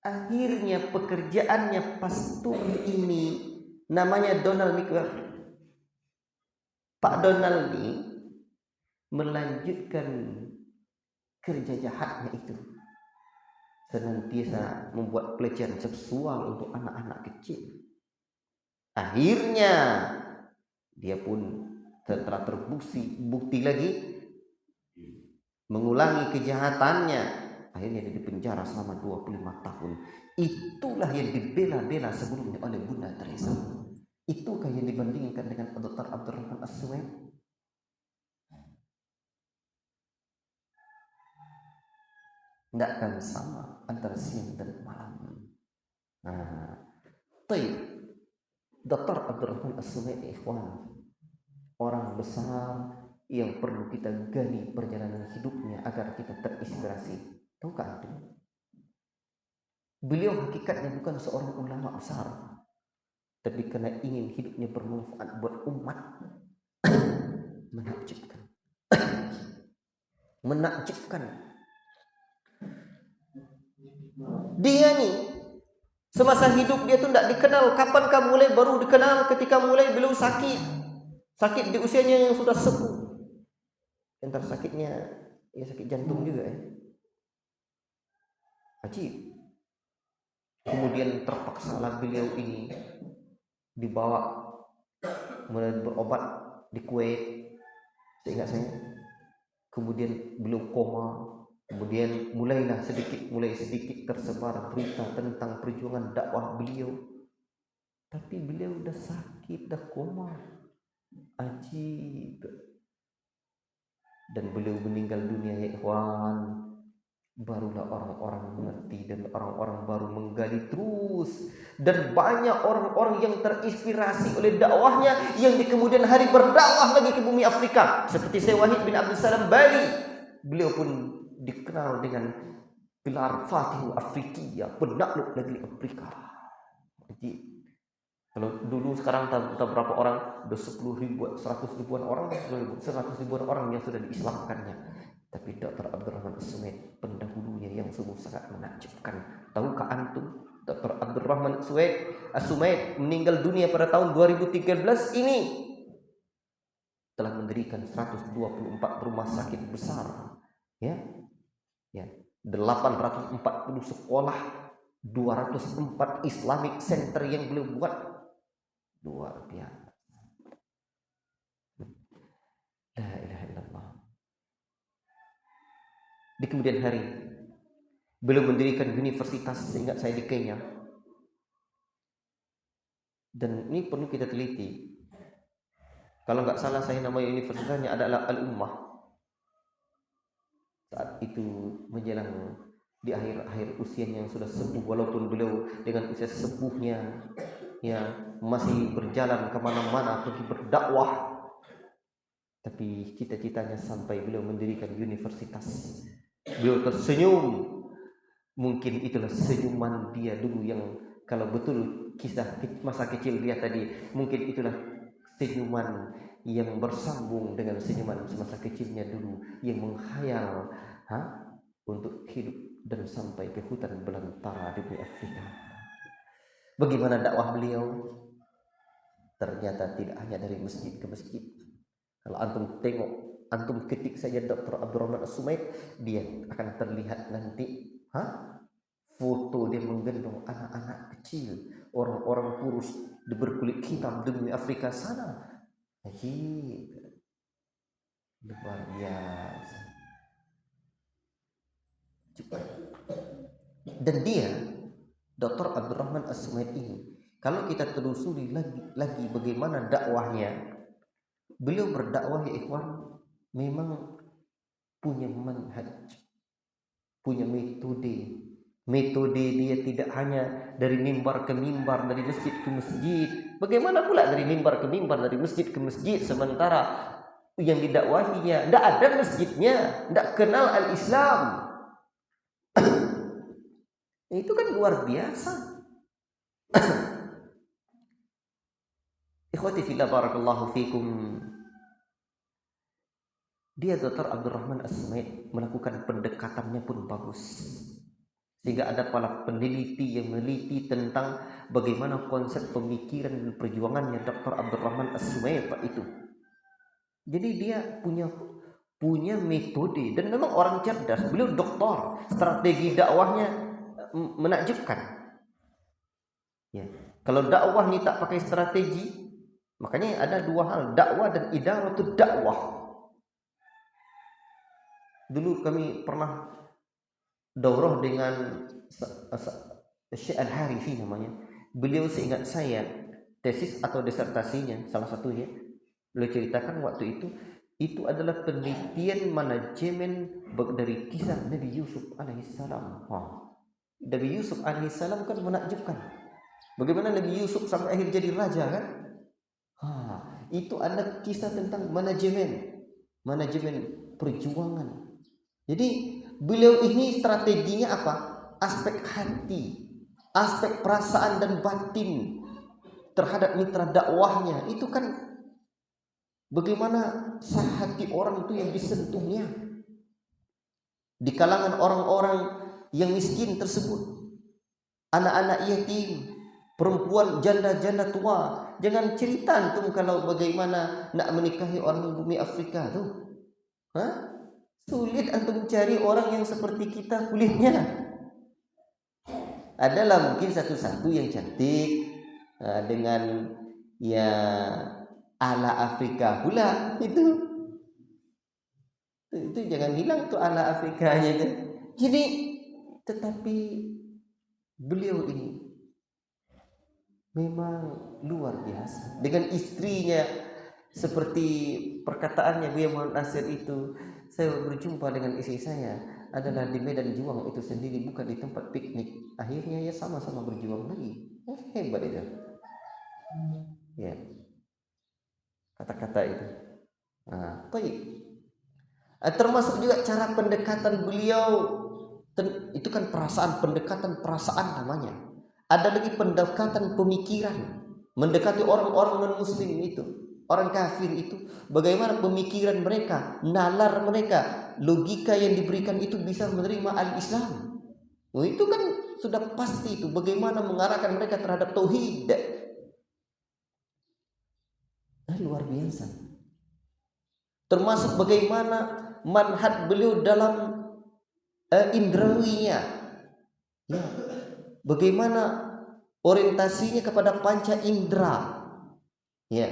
Akhirnya pekerjaannya pastor ini namanya Donald Mickwell. Pak Donald ini melanjutkan kerja jahatnya itu. Senantiasa membuat pelecehan seksual untuk anak-anak kecil. Akhirnya dia pun setelah terbukti lagi mengulangi kejahatannya. Akhirnya dia dipenjara selama 25 tahun. Itulah yang dibela-bela sebelumnya oleh Bunda Teresa. Itukah yang dibandingkan dengan Dr. Abdurrahman As-Sumaid? Tidak akan sama antara siang dan malam. Dr. Abdurrahman As-Sumaid, ikhwan, orang besar yang perlu kita gali perjalanan hidupnya agar kita terinspirasi. Tahukah itu? Beliau hakikatnya bukan seorang ulama besar, tapi karena ingin hidupnya bermanfaat buat umat. Menakjubkan. Dia nih Semasa hidup dia tuh tidak dikenal. Kapan kamu mulai? Baru dikenal ketika mulai beliau sakit. Sakit di usianya yang sudah sepuh. Entar sakitnya ya sakit jantung juga ya. Ajib. Kemudian terpaksalah beliau ini dibawa mulai berobat di Kuwait, seingat saya. Kemudian beliau koma. Kemudian mulai sedikit tersebar berita tentang perjuangan dakwah beliau. Tapi beliau udah sakit, udah koma. Ajib. Dan beliau meninggal dunia ya ikhwan. Barulah orang-orang mengerti dan orang-orang baru menggali terus. Dan banyak orang-orang yang terinspirasi oleh dakwahnya yang di kemudian hari berdakwah lagi ke bumi Afrika. Seperti Syekh Wahid bin Abdul Salam Bali. Beliau pun dikenal dengan gelar Fatihul Afrikiya, penakluk negeri Afrika. Jadi kalau dulu sekarang tak berapa orang, udah 10 ribu, 100 ribuan orang, 100 ribuan orang yang sudah diislamkannya. Tapi Dr. Abdurrahman As-Sumaid pendahulunya yang sungguh sangat menakjubkan. Tahukah antum Dr. Abdurrahman As-Sumaid meninggal dunia pada tahun 2013 ini telah mendirikan 124 rumah sakit besar, ya, 840 sekolah, 204 Islamic Center yang beliau buat. Luar biasa. La ilaha illallah. Di kemudian hari beliau mendirikan universitas, seingat saya, di Kenya. Dan ini perlu kita teliti. Kalau nggak salah saya nama universitasnya adalah Al-Ummah. Saat itu menjelang di akhir usianya yang sudah sepuh, walaupun beliau dengan usia sepuhnya ya masih berjalan kemana-mana pergi berdakwah, tapi cita-citanya sampai beliau mendirikan universitas. Beliau tersenyum. Mungkin itulah senyuman dia dulu yang, kalau betul kisah masa kecil dia tadi, mungkin itulah senyuman yang bersambung dengan senyuman semasa kecilnya dulu yang menghayal untuk hidup dan sampai ke hutan belantara di Afrika. Bagaimana dakwah beliau? Ternyata tidak hanya dari masjid ke masjid. Kalau antum tengok, antum ketik saja Dr. Abdurrahman As-Sumaid, dia akan terlihat nanti foto dia menggendong anak-anak kecil, orang-orang kurus berkulit hitam di Afrika sana. Luar biasa. Dan dia, Dr. Abdurrahman As-Sumaid ini, kalau kita telusuri lagi bagaimana dakwahnya, beliau berdakwah ya ikhwan, memang punya manhaj, punya metode. Metode dia tidak hanya dari mimbar ke mimbar, dari masjid ke masjid. Bagaimana pula dari mimbar ke mimbar, dari masjid ke masjid, sementara yang didakwahinya tidak ada masjidnya, tidak kenal al-Islam. Itu kan luar biasa. Ikhwati fillah barakallahu fikum. Dia Dr. Abdurrahman As-Sumaid melakukan pendekatannya pun bagus. Sehingga ada para peneliti yang meneliti tentang bagaimana konsep pemikiran dan perjuangannya Dr. Abdurrahman As-Sumaid itu. Jadi dia punya metode dan memang orang cerdas. Beliau doktor, strategi dakwahnya menakjubkan. Ya. Kalau dakwah ini tak pakai strategi, makanya ada dua hal, dakwah dan idaratul dakwah. Dulu kami pernah daurah dengan Syekh Al-Harifi namanya. Beliau seingat saya tesis atau disertasinya salah satunya, beliau ceritakan waktu itu adalah penelitian manajemen dari kisah Nabi Yusuf alaihissalam. Nabi Yusuf alaihissalam kan menakjubkan. Bagaimana Nabi Yusuf sampai akhir jadi raja kan? Itu ada kisah tentang manajemen perjuangan. Jadi beliau ini strateginya apa? Aspek hati, aspek perasaan dan batin terhadap mitra dakwahnya. Itu kan bagaimana hati orang itu yang disentuhnya di kalangan orang-orang yang miskin tersebut. anak-anak yatim, perempuan janda-janda tua. Jangan cerita antum kalau bagaimana nak menikahi orang bumi Afrika tuh. Sulit antum cari orang yang seperti kita kulitnya. Adalah mungkin satu-satu yang cantik dengan ya ala Afrika pula itu jangan hilang tuh ala Afrikanya itu. Jadi tetapi beliau ini memang luar biasa dengan istrinya. Seperti perkataannya Buya Muhammad Nasir itu, saya berjumpa dengan istri saya adalah di medan juang itu sendiri, bukan di tempat piknik. Akhirnya ya sama-sama berjuang lagi. Hebat itu. Ya. Kata-kata itu. Baik. Termasuk juga cara pendekatan beliau, itu kan pendekatan perasaan namanya. Ada lagi pendekatan pemikiran, mendekati orang-orang non-muslim itu, orang kafir itu, bagaimana pemikiran mereka, nalar mereka, logika yang diberikan itu bisa menerima al-Islam. Itu kan sudah pasti itu, bagaimana mengarahkan mereka terhadap tauhid. Luar biasa. Termasuk bagaimana manhaj beliau dalam indrawinya, ya. Bagaimana orientasinya kepada panca indera, ya.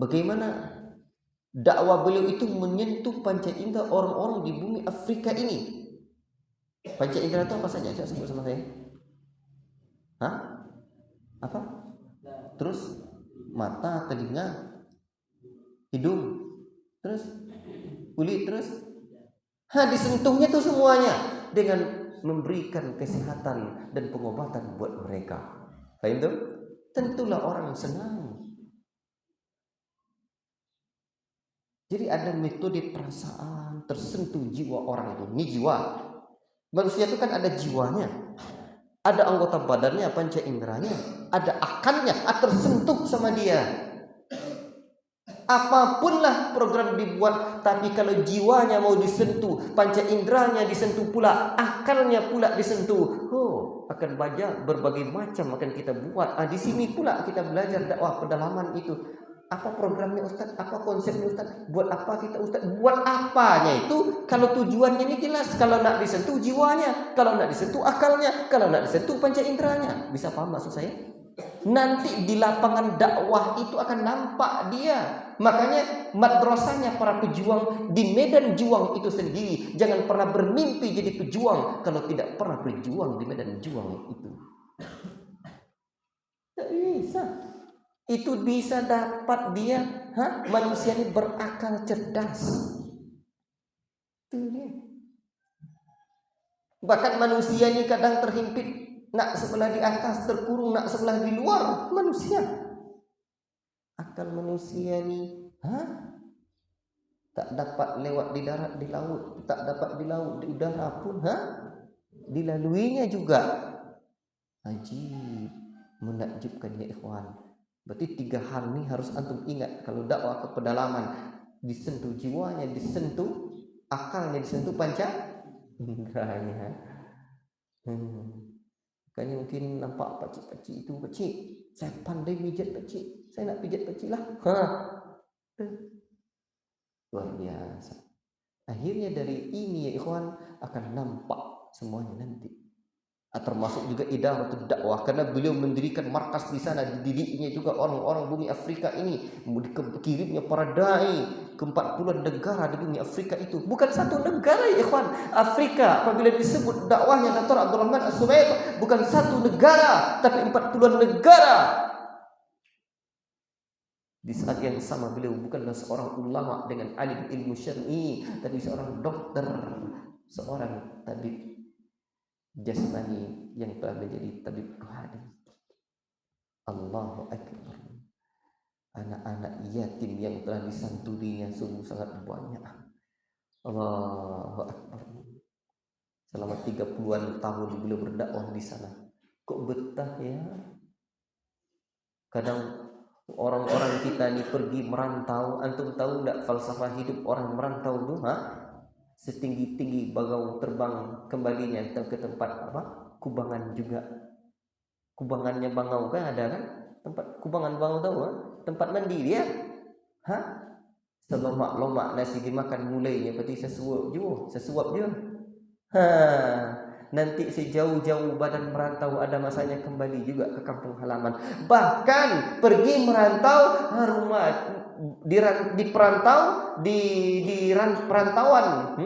Bagaimana dakwah beliau itu menyentuh panca indera orang-orang di bumi Afrika ini. Panca indera itu apa saja? Saya sebut sama saya. Apa? Terus mata, telinga, hidung, terus kulit, terus disentuhnya tuh semuanya dengan memberikan kesehatan dan pengobatan buat mereka. Paham tuh? Tentulah orang senang. Jadi ada metode perasaan, tersentuh jiwa orang itu. Ini jiwa. Manusia itu kan ada jiwanya, ada anggota badannya, panca inderanya, ada akalnya, tersentuh sama dia. Apapunlah program dibuat, tapi kalau jiwanya mau disentuh, panca inderanya disentuh pula, akalnya pula disentuh, akan banyak berbagai macam akan kita buat. Di sini pula kita belajar dakwah pedalaman itu. Apa programnya Ustaz? Apa konsepnya Ustaz? Buat apa kita Ustaz? Buat apanya itu? Kalau tujuannya ini jelas. Kalau nak disentuh jiwanya, kalau nak disentuh akalnya, kalau nak disentuh panca inderanya. Bisa paham maksud saya? Nanti di lapangan dakwah itu akan nampak dia. Makanya madrasahnya para pejuang di medan juang itu sendiri, jangan pernah bermimpi jadi pejuang kalau tidak pernah berjuang di medan juang itu. Tak bisa. Itu bisa dapat dia, manusia ini berakal cerdas. Itu dia. Bahkan manusia ini kadang terhimpit, nak sebelah di atas, terkurung nak sebelah di luar. Manusia, akal manusia ini tak dapat lewat di darat, di laut, tak dapat di laut, di udara pun dilaluinya juga. Ajib, menakjubkan ya ikhwan. Berarti 3 hal ini harus antum ingat kalau dakwah ke pedalaman. Disentuh jiwanya, disentuh akalnya, disentuh panca inderanya. Makanya mungkin nampak pakcik-pakcik itu, pakcik, saya pandai pijat pakcik, saya nak pijat pakcik lah. Luar biasa. Akhirnya dari ini ya ikhwan akan nampak semuanya nanti. Termasuk juga idaratul dakwah, karena beliau mendirikan markas di sana, dididiknya juga orang-orang bumi Afrika ini, kirimnya para dai ke 40 negara di bumi Afrika itu. Bukan satu negara ya ikhwan. Afrika apabila disebut dakwahnya Dr. Abdurrahman As-Subair, bukan satu negara tapi 40 negara. Di saat yang sama beliau bukanlah seorang ulama dengan alim ilmu syar'i, tapi seorang dokter, seorang tabib jasmani yang telah menjadi tabib rohani. Allahu Akbar. Anak-anak yatim yang telah disantuninya sungguh sangat banyak. Allahu Akbar. Selama 30-an tahun beliau berdakwah di sana. Kok betah ya? Kadang orang-orang kita ini pergi merantau. Antum tahu enggak falsafah hidup orang merantau itu? setinggi-tinggi bagau terbang kembalinya ke tempat apa? Kubangan juga. Kubangannya bangau kan ada kan? Tempat kubangan bangau tahu kan? Tempat mandi dia. Hah? Selomak-lomak nasi dimakan mulainya berarti sesuap je. Ha, nanti sejauh-jauh badan merantau ada masanya kembali juga ke kampung halaman. Bahkan pergi merantau rumah di perantau di perantauan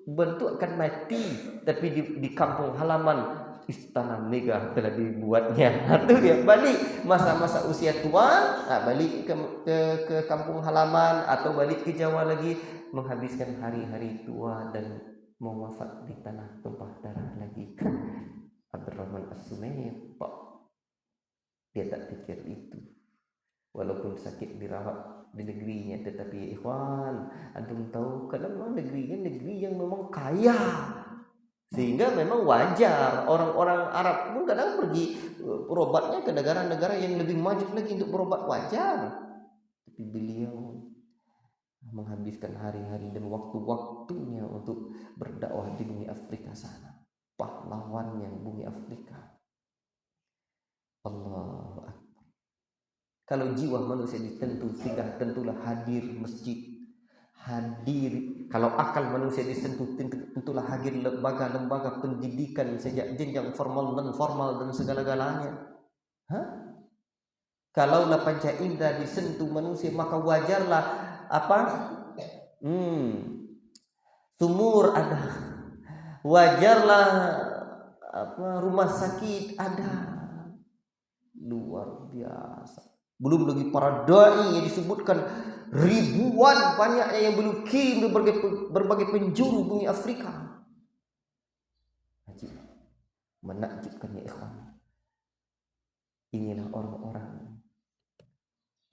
bentuk akan mati, tapi di kampung halaman istana megah telah dibuatnya. Itu dia balik masa-masa usia tua, balik ke kampung halaman atau balik ke Jawa lagi, menghabiskan hari-hari tua dan mau wafat di tanah tumpah darah lagi. Abdurrahman As-Sumayyid, dia tak pikir itu. Walaupun sakit dirawat di negerinya, tetapi ikhwan, antum tahu kadang negerinya negeri yang memang kaya, sehingga memang wajar orang-orang Arab pun kadang pergi berobatnya ke negara-negara yang lebih maju lagi untuk berobat, wajar. Tapi beliau menghabiskan hari-hari dan waktu-waktunya untuk berdakwah di bumi Afrika sana, pahlawannya bumi Afrika. Allahu Akbar. Kalau jiwa manusia ditentu, sudah tentulah hadir masjid, hadir. Kalau akal manusia disentuh, tentulah hadir lembaga-lembaga pendidikan sejak jenjang formal dan formal dan segala-galanya. Kalau panca indera disentuh manusia, maka wajarlah apa? Sumur ada, wajarlah apa? Rumah sakit ada. Luar biasa. Belum lagi para dai yang disebutkan ribuan banyaknya yang belum kirim di berbagai penjuru bumi Afrika. Menakjubkan ya ikhwan. Inilah orang-orang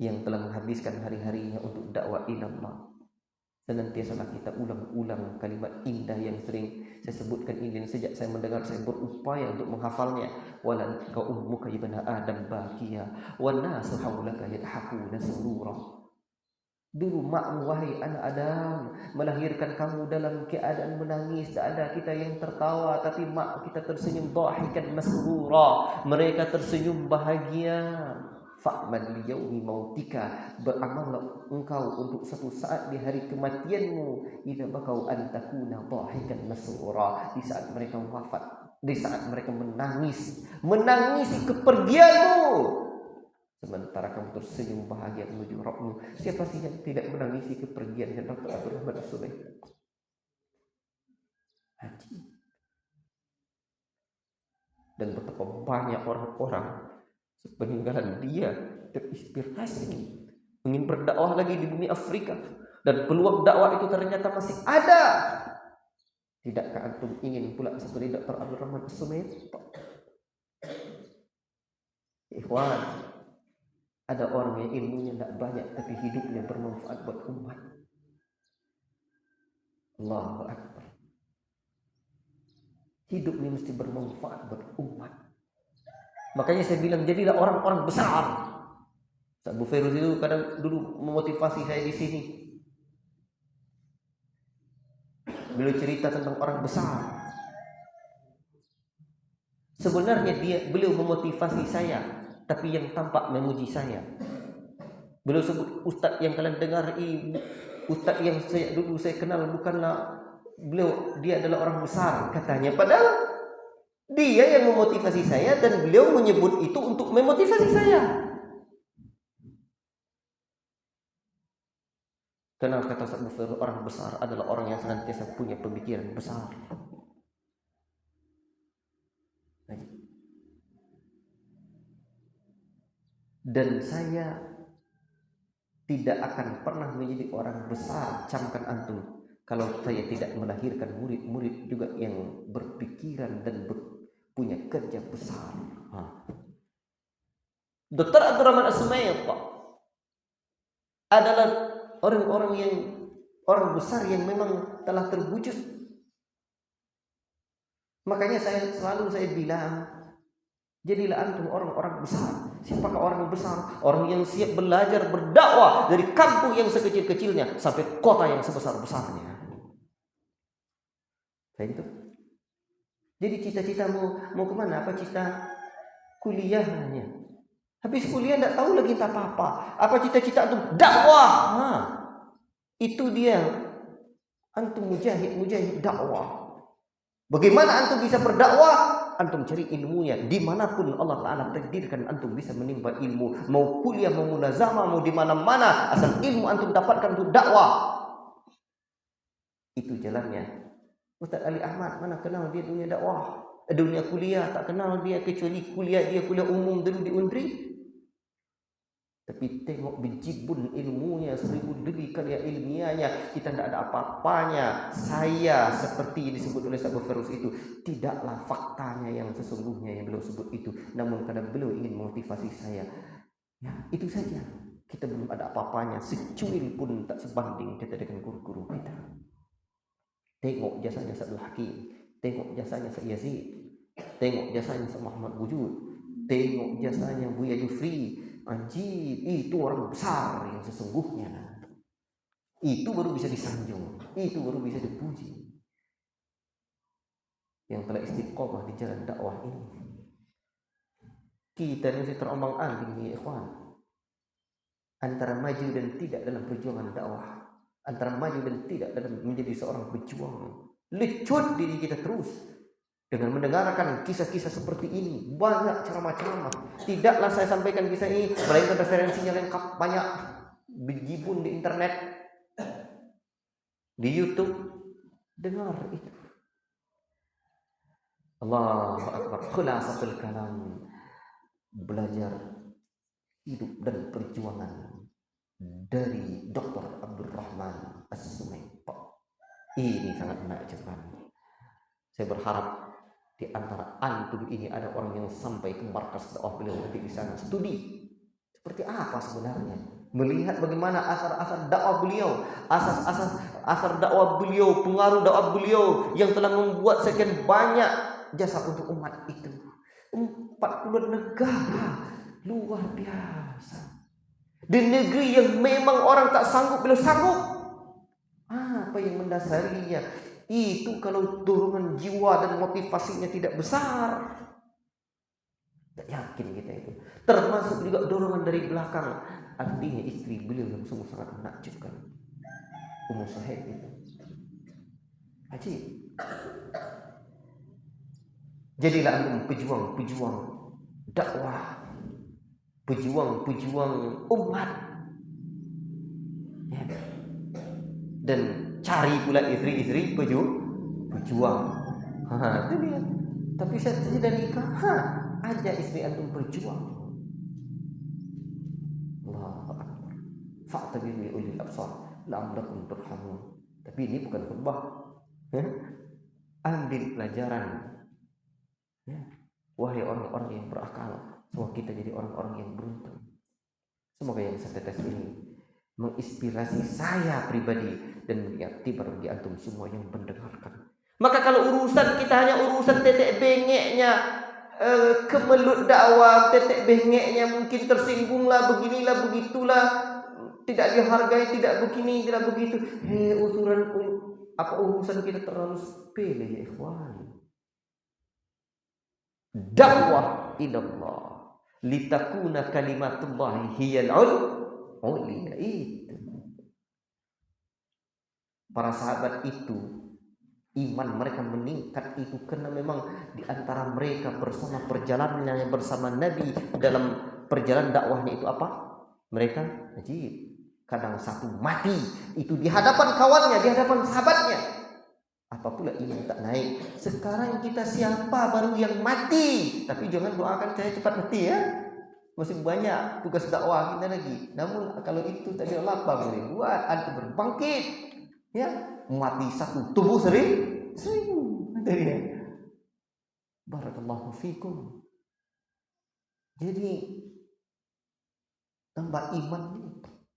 yang telah menghabiskan hari-harinya untuk dakwah ilallah. Senantiasa kita ulang-ulang kalimat indah yang sering saya sebutkan ini, dan sejak saya mendengar saya berupaya untuk menghafalnya. Wala ka ummuka ibna adam bakiya wan nasu haulaka yadhakuna surura. Dulu makmu wahai anak Adam melahirkan kamu dalam keadaan menangis, tak ada kita yang tertawa, tapi mak kita tersenyum dhahikan masrura, mereka tersenyum bahagia. Fa'mal liyaumi mautika, beramallah engkau untuk satu saat di hari kematianmu, idza bakau antakuna dhahikan masrura, di saat mereka wafat, di saat mereka menangisi kepergianmu, sementara kamu tersenyum bahagia menuju Rabbmu. Siapa sih yang tidak menangisi kepergian Dr. Abdurrahman As-Sumayyid? Dan betapa banyak orang-orang peninggalan dia terinspirasi ingin berdakwah lagi di bumi Afrika, dan peluang dakwah itu ternyata masih ada. Tidakkah antum ingin pula seperti Dr. Abdurrahman As-Sumayyid? Ikhwan, ada orang yang ilmunya tidak banyak tapi hidupnya bermanfaat buat umat. Allahu Akbar. Hidup ini mesti bermanfaat buat umat. Makanya saya bilang jadilah orang-orang besar. Abu Fairuz itu kadang dulu memotivasi saya di sini. Beliau cerita tentang orang besar. Sebenarnya beliau memotivasi saya, tapi yang tampak memuji saya. Beliau sebut ustaz yang kalian dengar ini, ustaz yang dulu saya kenal bukanlah beliau, dia adalah orang besar katanya, padahal dia yang memotivasi saya dan beliau menyebut itu untuk memotivasi saya. Kenal kata Ustaz Mufair, orang besar adalah orang yang senantiasa punya pemikiran besar. Dan saya tidak akan pernah menjadi orang besar, camkan antum, kalau saya tidak melahirkan murid-murid juga yang berpikiran dan punya kerja besar. Dr. Abdurrahman As-Sumayyid adalah orang besar yang memang telah terwujud. Makanya saya selalu bilang, jadilah antum orang-orang besar. Siapakah orang yang besar? Orang yang siap belajar berdakwah dari kampung yang sekecil-kecilnya sampai kota yang sebesar-besarnya. Kayak gitu. Jadi cita-cita mau kemana? Apa cita kuliahnya? Habis kuliah tidak tahu lagi entah apa-apa. Apa cita-cita antum? Dakwah. Nah, itu dia. Antum mujahid dakwah. Bagaimana antum bisa berdakwah? Antum cari ilmunya. Dimanapun Allah Ta'ala takdirkan antum bisa menimba ilmu. Mau kuliah, mau mulazamah, mau di mana-mana. Asal ilmu antum dapatkan untuk dakwah. Itu jalannya. Ustaz Ali Ahmad mana kenal dia dunia dakwah, dunia kuliah, tak kenal dia kecuali kuliah umum dulu di Undri. Tapi tengok bejibun ilmunya, 1000 lebih karya ilmiahnya, kita tidak ada apa-apanya. Saya seperti disebut oleh Sahabat Ferus itu, tidaklah faktanya yang sesungguhnya yang beliau sebut itu, namun karena beliau ingin memotivasi saya. Ya, itu saja. Kita belum ada apa-apanya, secuil pun tak sebanding kita dengan guru-guru kita. Tengok jasanya Abdul Hakim, tengok jasanya Syekh Yazid, tengok jasanya Syekh Muhammad Wujud, tengok jasanya Buya Jufri. Anjir, itu orang besar yang sesungguhnya. Itu baru bisa disanjung, itu baru bisa dipuji. Yang telah istiqomah di jalan dakwah ini. Kita ini masih terombang-ambing ya ikhwan. Antara maju dan tidak dalam perjuangan dakwah. Antara maju dan tidak dalam menjadi seorang pejuang. Lecut diri kita terus dengan mendengarkan kisah-kisah seperti ini. Banyak ceramah-ceramah. Tidaklah saya sampaikan kisah ini melainkan referensinya lengkap, banyak bejibun di internet, di YouTube. Dengar itu. Allahu Akbar. Khulasatul kalam. Belajar hidup dan perjuangan dari Dr. Abdul Rahman As-Sumaiti. Ini sangat menakjubkan. Saya berharap di antara antum ini ada orang yang sampai ke markas dakwah beliau nanti di sana studi seperti apa sebenarnya, melihat bagaimana asar-asar dakwah beliau, asar dakwah beliau, pengaruh dakwah beliau yang telah membuat sekian banyak jasa untuk umat itu. 40 negara, luar biasa. Di negeri yang memang orang tak sanggup, beliau sanggup. Apa yang mendasarinya? Itu kalau dorongan jiwa dan motivasinya tidak besar, tak yakin kita itu. Termasuk juga dorongan dari belakang. Artinya istri beliau yang sungguh sangat menakjubkan, Ummu Sahib itu. Ajib. Jadilah antum pejuang-pejuang dakwah, pejuang-pejuang umat. Ya. Dan cari pula istri-istri pejuang. Itu dia. Tapi saya tidak nikah, aja istri antum berjuang. Allahu Akbar. Fa'tabiru ulil absar la'allakum turhamun. Tapi ini bukan khutbah. Ambil pelajaran. Ya. Wahai orang-orang yang berakal, semoga kita jadi orang-orang yang beruntung. Semoga yang setetes ini menginspirasi saya pribadi dan mengiktibar bagi antum semua yang mendengarkan. Maka kalau urusan kita hanya urusan tetek bengeknya, kemelut dakwah, tetek bengeknya mungkin tersinggunglah, beginilah, begitulah, tidak dihargai, tidak begini, tidak begitu. Urusan kita terlalu sepele ya ikhwan. Dakwah ilallah litakuna kalimatullahi hiyal uliya. Itu para sahabat itu iman mereka meningkat itu karena memang di antara mereka bersama perjalanannya bersama Nabi dalam perjalanan dakwahnya itu apa? Mereka ajib. Kadang satu mati itu di hadapan kawannya, di hadapan sahabatnya. Apa pula iman tak naik. Sekarang kita siapa baru yang mati? Tapi jangan doakan saya cepat mati ya. Masih banyak tugas dakwah kita lagi. Namun kalau itu tadi apa boleh buat, antum berbangkit. Ya, mati satu, tubuh 1000. Barakallahu fikum. Jadi tambah iman,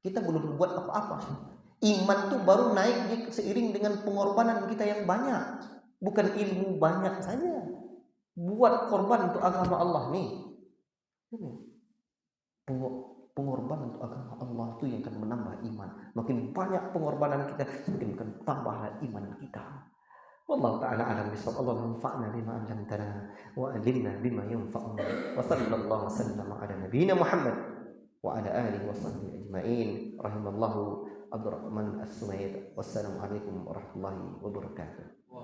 kita belum buat apa-apa. Iman itu baru naik seiring dengan pengorbanan kita yang banyak. Bukan ilmu banyak saja. Buat korban untuk agama Allah nih. pengorbanan untuk agama Allah itu yang akan menambah iman. Makin banyak pengorbanan kita, semakin akan tambahlah iman kita. Wallahu ta'ala alam bisawab. Allah manfa'na bima 'allamtana wa 'allimna bima yanfa'una. Wa sallallahu wasallam ala nabiyyina Muhammad wa ala alihi wa sahbihi ajma'in. Rahimallahu Abdurrahman As-Sumaid. Wassalamualaikum warahmatullahi wabarakatuh.